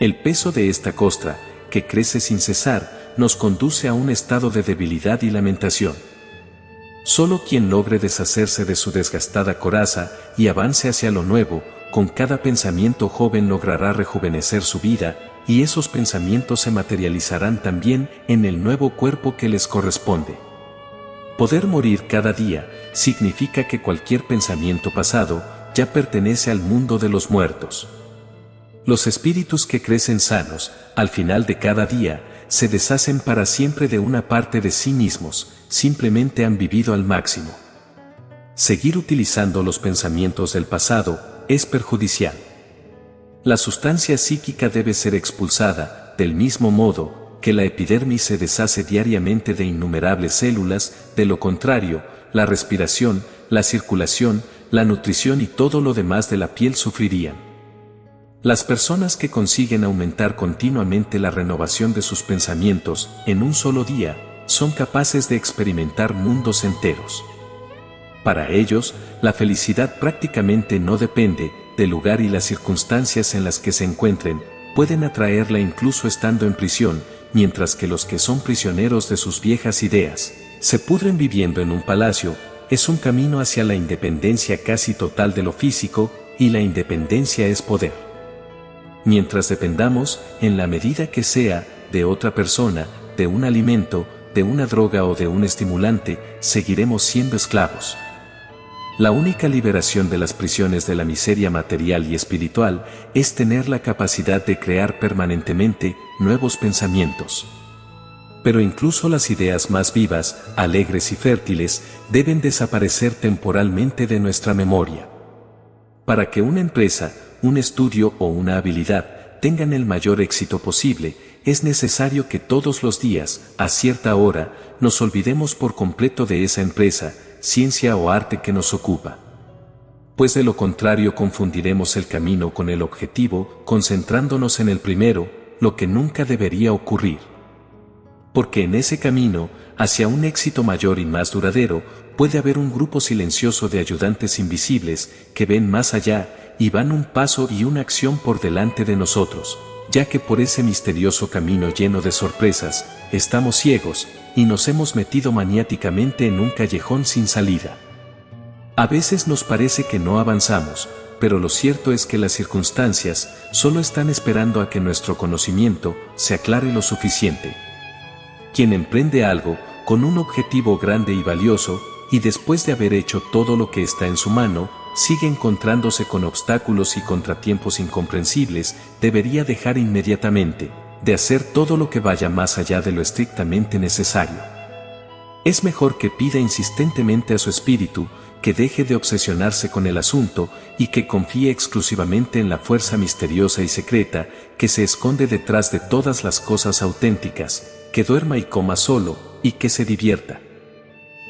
El peso de esta costra, que crece sin cesar, nos conduce a un estado de debilidad y lamentación. Solo quien logre deshacerse de su desgastada coraza y avance hacia lo nuevo, con cada pensamiento joven logrará rejuvenecer su vida, y esos pensamientos se materializarán también en el nuevo cuerpo que les corresponde. Poder morir cada día significa que cualquier pensamiento pasado ya pertenece al mundo de los muertos. Los espíritus que crecen sanos, al final de cada día, se deshacen para siempre de una parte de sí mismos, simplemente han vivido al máximo. Seguir utilizando los pensamientos del pasado es perjudicial. La sustancia psíquica debe ser expulsada, del mismo modo que la epidermis se deshace diariamente de innumerables células, de lo contrario, la respiración, la circulación, la nutrición y todo lo demás de la piel sufrirían. Las personas que consiguen aumentar continuamente la renovación de sus pensamientos en un solo día, son capaces de experimentar mundos enteros. Para ellos, la felicidad prácticamente no depende del lugar y las circunstancias en las que se encuentren, pueden atraerla incluso estando en prisión, mientras que los que son prisioneros de sus viejas ideas, se pudren viviendo en un palacio. Es un camino hacia la independencia casi total de lo físico, y la independencia es poder. Mientras dependamos, en la medida que sea, de otra persona, de un alimento, de una droga o de un estimulante, seguiremos siendo esclavos. La única liberación de las prisiones de la miseria material y espiritual es tener la capacidad de crear permanentemente nuevos pensamientos. Pero incluso las ideas más vivas, alegres y fértiles, deben desaparecer temporalmente de nuestra memoria. Para que una empresa, un estudio o una habilidad tengan el mayor éxito posible, es necesario que todos los días, a cierta hora, nos olvidemos por completo de esa empresa, ciencia o arte que nos ocupa. Pues de lo contrario confundiremos el camino con el objetivo, concentrándonos en el primero, lo que nunca debería ocurrir. Porque en ese camino, hacia un éxito mayor y más duradero, puede haber un grupo silencioso de ayudantes invisibles, que ven más allá, y van un paso y una acción por delante de nosotros, ya que por ese misterioso camino lleno de sorpresas, estamos ciegos, y nos hemos metido maniáticamente en un callejón sin salida. A veces nos parece que no avanzamos, pero lo cierto es que las circunstancias solo están esperando a que nuestro conocimiento se aclare lo suficiente. Quien emprende algo, con un objetivo grande y valioso, y después de haber hecho todo lo que está en su mano, sigue encontrándose con obstáculos y contratiempos incomprensibles, debería dejar inmediatamente de hacer todo lo que vaya más allá de lo estrictamente necesario. Es mejor que pida insistentemente a su espíritu que deje de obsesionarse con el asunto y que confíe exclusivamente en la fuerza misteriosa y secreta que se esconde detrás de todas las cosas auténticas, que duerma y coma solo, y que se divierta.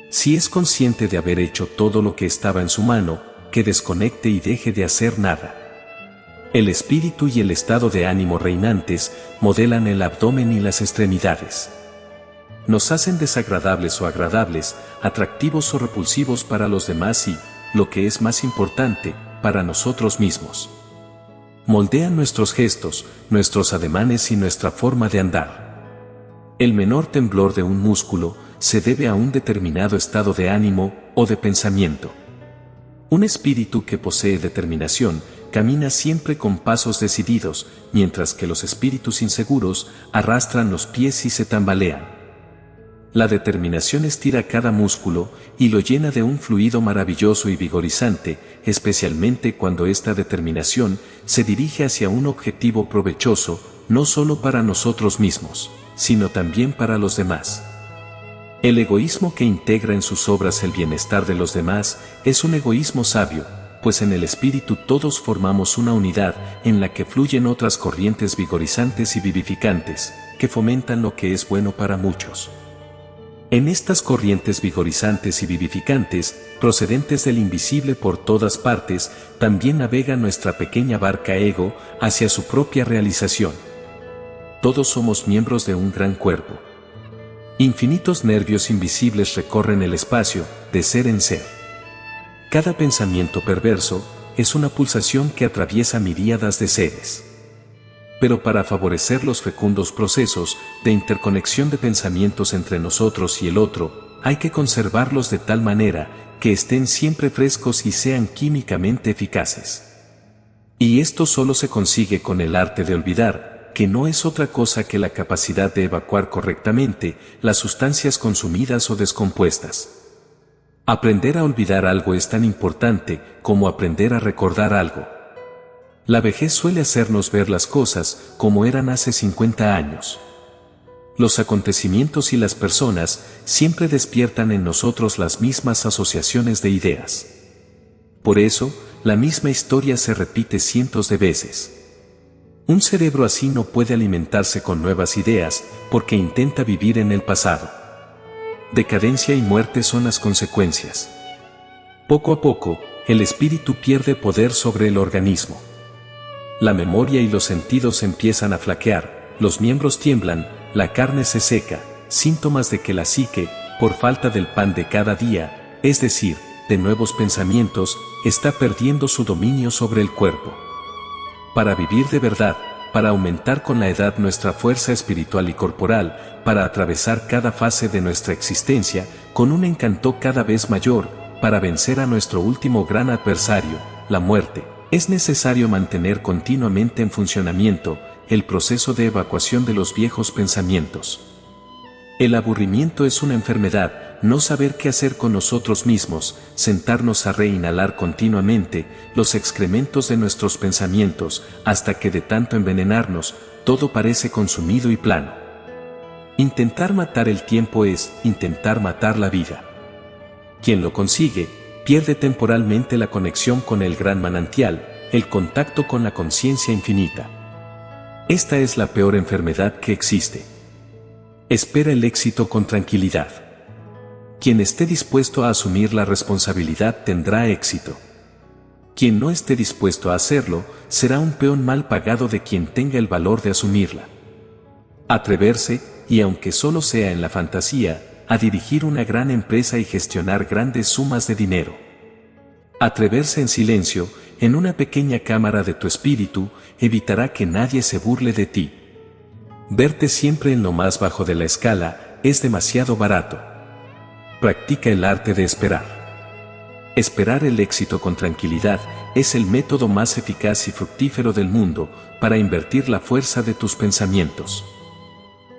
Si es consciente de haber hecho todo lo que estaba en su mano, que desconecte y deje de hacer nada. El espíritu y el estado de ánimo reinantes modelan el abdomen y las extremidades. Nos hacen desagradables o agradables, atractivos o repulsivos para los demás y, lo que es más importante, para nosotros mismos. Moldean nuestros gestos, nuestros ademanes y nuestra forma de andar. El menor temblor de un músculo se debe a un determinado estado de ánimo o de pensamiento. Un espíritu que posee determinación camina siempre con pasos decididos, mientras que los espíritus inseguros arrastran los pies y se tambalean. La determinación estira cada músculo y lo llena de un fluido maravilloso y vigorizante, especialmente cuando esta determinación se dirige hacia un objetivo provechoso, no solo para nosotros mismos, sino también para los demás. El egoísmo que integra en sus obras el bienestar de los demás es un egoísmo sabio, pues en el espíritu todos formamos una unidad en la que fluyen otras corrientes vigorizantes y vivificantes, que fomentan lo que es bueno para muchos. En estas corrientes vigorizantes y vivificantes, procedentes del invisible por todas partes, también navega nuestra pequeña barca ego hacia su propia realización. Todos somos miembros de un gran cuerpo. Infinitos nervios invisibles recorren el espacio, de ser en ser. Cada pensamiento perverso es una pulsación que atraviesa miríadas de seres. Pero para favorecer los fecundos procesos de interconexión de pensamientos entre nosotros y el otro, hay que conservarlos de tal manera que estén siempre frescos y sean químicamente eficaces. Y esto solo se consigue con el arte de olvidar, que no es otra cosa que la capacidad de evacuar correctamente las sustancias consumidas o descompuestas. Aprender a olvidar algo es tan importante como aprender a recordar algo. La vejez suele hacernos ver las cosas como eran hace 50 años. Los acontecimientos y las personas siempre despiertan en nosotros las mismas asociaciones de ideas. Por eso, la misma historia se repite cientos de veces. Un cerebro así no puede alimentarse con nuevas ideas, porque intenta vivir en el pasado. Decadencia y muerte son las consecuencias. Poco a poco, el espíritu pierde poder sobre el organismo. La memoria y los sentidos empiezan a flaquear, los miembros tiemblan, la carne se seca, síntomas de que la psique, por falta del pan de cada día, es decir, de nuevos pensamientos, está perdiendo su dominio sobre el cuerpo. Para vivir de verdad, para aumentar con la edad nuestra fuerza espiritual y corporal, para atravesar cada fase de nuestra existencia, con un encanto cada vez mayor, para vencer a nuestro último gran adversario, la muerte, es necesario mantener continuamente en funcionamiento el proceso de evacuación de los viejos pensamientos. El aburrimiento es una enfermedad, no saber qué hacer con nosotros mismos, sentarnos a reinhalar continuamente los excrementos de nuestros pensamientos, hasta que de tanto envenenarnos, todo parece consumido y plano. Intentar matar el tiempo es intentar matar la vida. Quien lo consigue, pierde temporalmente la conexión con el gran manantial, el contacto con la conciencia infinita. Esta es la peor enfermedad que existe. Espera el éxito con tranquilidad. Quien esté dispuesto a asumir la responsabilidad tendrá éxito. Quien no esté dispuesto a hacerlo, será un peón mal pagado de quien tenga el valor de asumirla. Atreverse, y aunque solo sea en la fantasía, a dirigir una gran empresa y gestionar grandes sumas de dinero. Atreverse en silencio, en una pequeña cámara de tu espíritu, evitará que nadie se burle de ti. Verte siempre en lo más bajo de la escala, es demasiado barato. Practica el arte de esperar. Esperar el éxito con tranquilidad es el método más eficaz y fructífero del mundo para invertir la fuerza de tus pensamientos.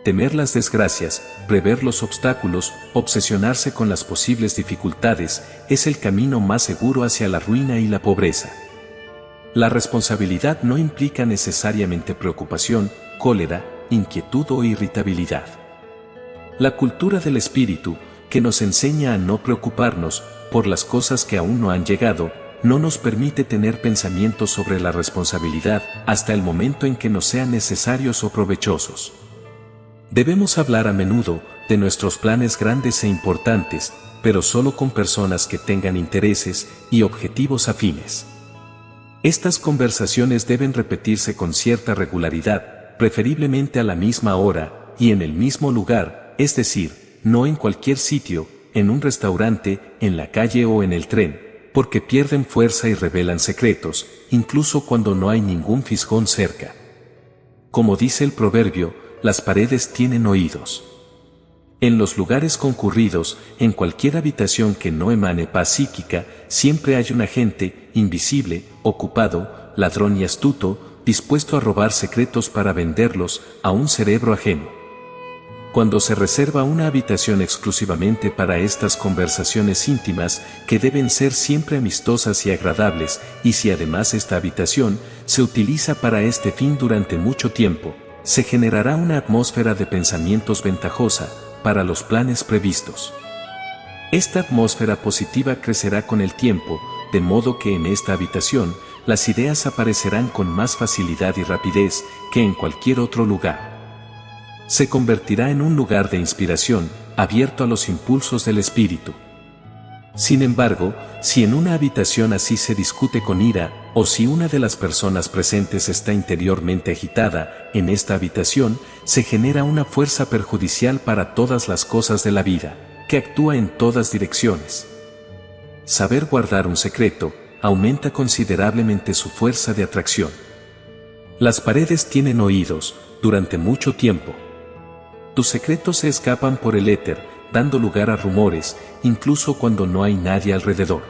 Temer las desgracias, prever los obstáculos, obsesionarse con las posibles dificultades, es el camino más seguro hacia la ruina y la pobreza. La responsabilidad no implica necesariamente preocupación, cólera, inquietud o irritabilidad. La cultura del espíritu, que nos enseña a no preocuparnos por las cosas que aún no han llegado, no nos permite tener pensamientos sobre la responsabilidad hasta el momento en que nos sean necesarios o provechosos. Debemos hablar a menudo de nuestros planes grandes e importantes, pero solo con personas que tengan intereses y objetivos afines. Estas conversaciones deben repetirse con cierta regularidad, preferiblemente a la misma hora y en el mismo lugar, es decir, no en cualquier sitio, en un restaurante, en la calle o en el tren, porque pierden fuerza y revelan secretos, incluso cuando no hay ningún fisgón cerca. Como dice el proverbio, las paredes tienen oídos. En los lugares concurridos, en cualquier habitación que no emane paz psíquica, siempre hay un agente, invisible, ocupado, ladrón y astuto, dispuesto a robar secretos para venderlos a un cerebro ajeno. Cuando se reserva una habitación exclusivamente para estas conversaciones íntimas, que deben ser siempre amistosas y agradables, y si además esta habitación se utiliza para este fin durante mucho tiempo, se generará una atmósfera de pensamientos ventajosa para los planes previstos. Esta atmósfera positiva crecerá con el tiempo, de modo que en esta habitación, las ideas aparecerán con más facilidad y rapidez que en cualquier otro lugar. Se convertirá en un lugar de inspiración, abierto a los impulsos del espíritu. Sin embargo, si en una habitación así se discute con ira, o si una de las personas presentes está interiormente agitada, en esta habitación se genera una fuerza perjudicial para todas las cosas de la vida, que actúa en todas direcciones. Saber guardar un secreto aumenta considerablemente su fuerza de atracción. Las paredes tienen oídos, durante mucho tiempo. Tus secretos se escapan por el éter, dando lugar a rumores, incluso cuando no hay nadie alrededor.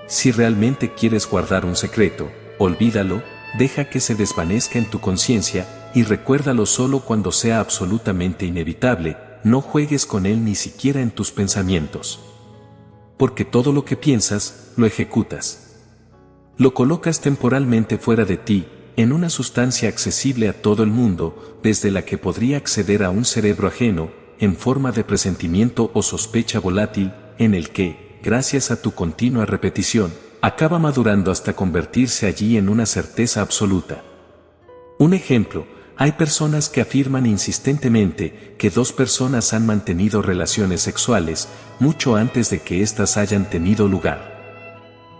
Si realmente quieres guardar un secreto, olvídalo, deja que se desvanezca en tu conciencia, y recuérdalo solo cuando sea absolutamente inevitable, no juegues con él ni siquiera en tus pensamientos. Porque todo lo que piensas, lo ejecutas. Lo colocas temporalmente fuera de ti, en una sustancia accesible a todo el mundo, desde la que podría acceder a un cerebro ajeno, en forma de presentimiento o sospecha volátil, en el que, gracias a tu continua repetición, acaba madurando hasta convertirse allí en una certeza absoluta. Un ejemplo, hay personas que afirman insistentemente que dos personas han mantenido relaciones sexuales mucho antes de que éstas hayan tenido lugar.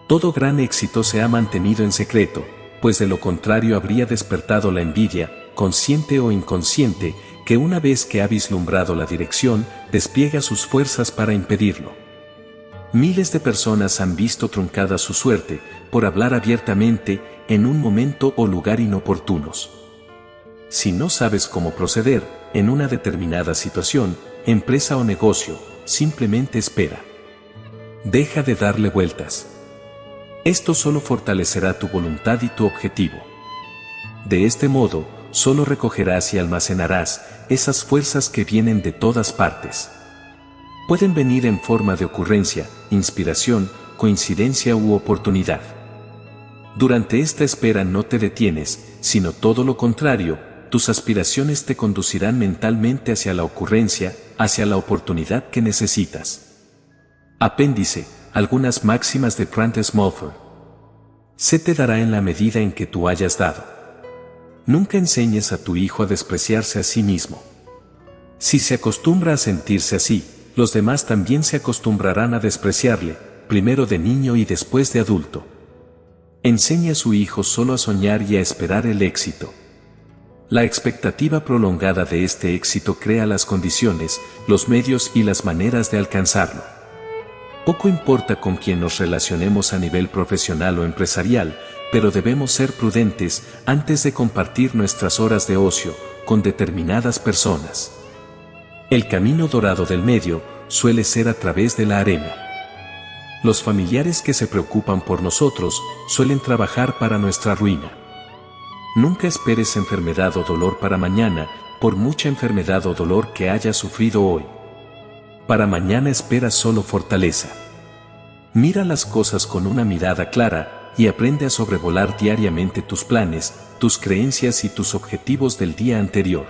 Todo gran éxito se ha mantenido en secreto, pues de lo contrario habría despertado la envidia, consciente o inconsciente, que una vez que ha vislumbrado la dirección, despliega sus fuerzas para impedirlo. Miles de personas han visto truncada su suerte, por hablar abiertamente, en un momento o lugar inoportunos. Si no sabes cómo proceder, en una determinada situación, empresa o negocio, simplemente espera. Deja de darle vueltas. Esto solo fortalecerá tu voluntad y tu objetivo. De este modo, solo recogerás y almacenarás esas fuerzas que vienen de todas partes. Pueden venir en forma de ocurrencia, inspiración, coincidencia u oportunidad. Durante esta espera no te detienes, sino todo lo contrario, tus aspiraciones te conducirán mentalmente hacia la ocurrencia, hacia la oportunidad que necesitas. Apéndice, algunas máximas de Prentice Mulford. Se te dará en la medida en que tú hayas dado. Nunca enseñes a tu hijo a despreciarse a sí mismo. Si se acostumbra a sentirse así, los demás también se acostumbrarán a despreciarle, primero de niño y después de adulto. Enseña a su hijo solo a soñar y a esperar el éxito. La expectativa prolongada de este éxito crea las condiciones, los medios y las maneras de alcanzarlo. Poco importa con quién nos relacionemos a nivel profesional o empresarial, pero debemos ser prudentes antes de compartir nuestras horas de ocio con determinadas personas. El camino dorado del medio suele ser a través de la arena. Los familiares que se preocupan por nosotros suelen trabajar para nuestra ruina. Nunca esperes enfermedad o dolor para mañana, por mucha enfermedad o dolor que hayas sufrido hoy. Para mañana espera solo fortaleza. Mira las cosas con una mirada clara y aprende a sobrevolar diariamente tus planes, tus creencias y tus objetivos del día anterior.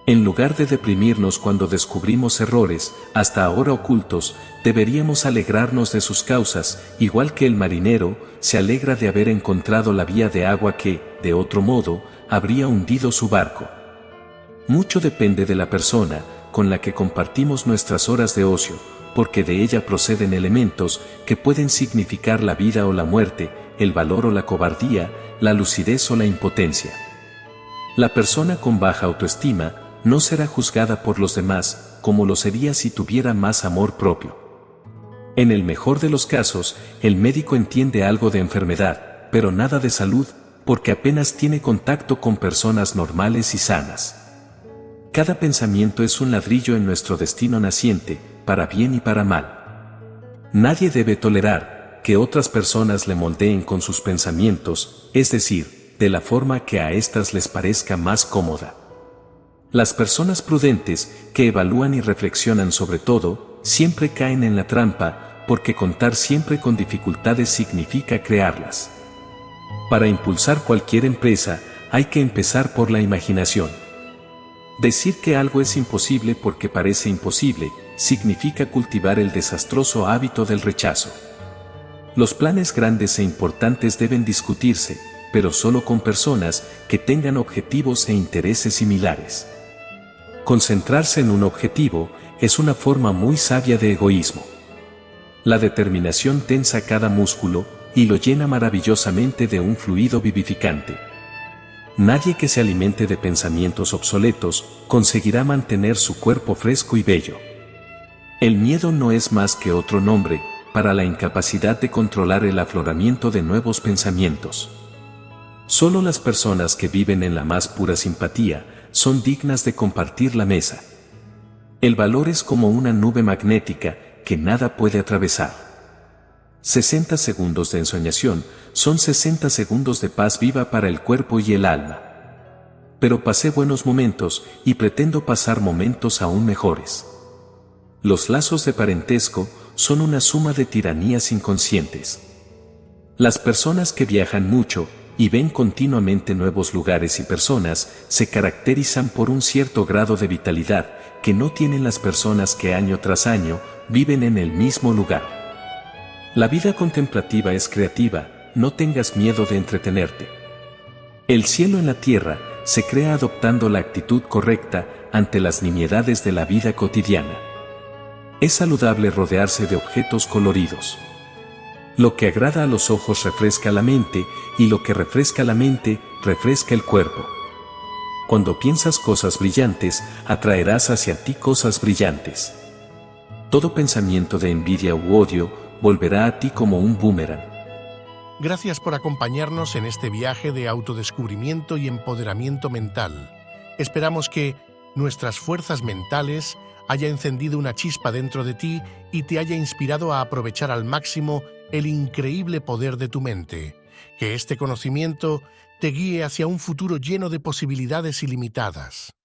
En lugar de deprimirnos cuando descubrimos errores, hasta ahora ocultos, deberíamos alegrarnos de sus causas, igual que el marinero se alegra de haber encontrado la vía de agua que, de otro modo, habría hundido su barco. Mucho depende de la persona con la que compartimos nuestras horas de ocio, porque de ella proceden elementos que pueden significar la vida o la muerte, el valor o la cobardía, la lucidez o la impotencia. La persona con baja autoestima no será juzgada por los demás, como lo sería si tuviera más amor propio. En el mejor de los casos, el médico entiende algo de enfermedad, pero nada de salud, porque apenas tiene contacto con personas normales y sanas. Cada pensamiento es un ladrillo en nuestro destino naciente, para bien y para mal. Nadie debe tolerar que otras personas le moldeen con sus pensamientos, es decir, de la forma que a éstas les parezca más cómoda. Las personas prudentes, que evalúan y reflexionan sobre todo, siempre caen en la trampa, porque contar siempre con dificultades significa crearlas. Para impulsar cualquier empresa, hay que empezar por la imaginación. Decir que algo es imposible porque parece imposible, significa cultivar el desastroso hábito del rechazo. Los planes grandes e importantes deben discutirse, pero solo con personas que tengan objetivos e intereses similares. Concentrarse en un objetivo es una forma muy sabia de egoísmo. La determinación tensa cada músculo y lo llena maravillosamente de un fluido vivificante. Nadie que se alimente de pensamientos obsoletos conseguirá mantener su cuerpo fresco y bello. El miedo no es más que otro nombre para la incapacidad de controlar el afloramiento de nuevos pensamientos. Solo las personas que viven en la más pura simpatía son dignas de compartir la mesa. El valor es como una nube magnética que nada puede atravesar. 60 segundos de ensoñación son 60 segundos de paz viva para el cuerpo y el alma. Pero pasé buenos momentos y pretendo pasar momentos aún mejores. Los lazos de parentesco son una suma de tiranías inconscientes. Las personas que viajan mucho y ven continuamente nuevos lugares y personas, se caracterizan por un cierto grado de vitalidad que no tienen las personas que año tras año viven en el mismo lugar. La vida contemplativa es creativa, no tengas miedo de entretenerte. El cielo en la tierra se crea adoptando la actitud correcta ante las nimiedades de la vida cotidiana. Es saludable rodearse de objetos coloridos. Lo que agrada a los ojos refresca la mente, y lo que refresca la mente, refresca el cuerpo. Cuando piensas cosas brillantes, atraerás hacia ti cosas brillantes. Todo pensamiento de envidia u odio volverá a ti como un boomerang. Gracias por acompañarnos en este viaje de autodescubrimiento y empoderamiento mental. Esperamos que nuestras fuerzas mentales haya encendido una chispa dentro de ti y te haya inspirado a aprovechar al máximo el increíble poder de tu mente. Que este conocimiento te guíe hacia un futuro lleno de posibilidades ilimitadas.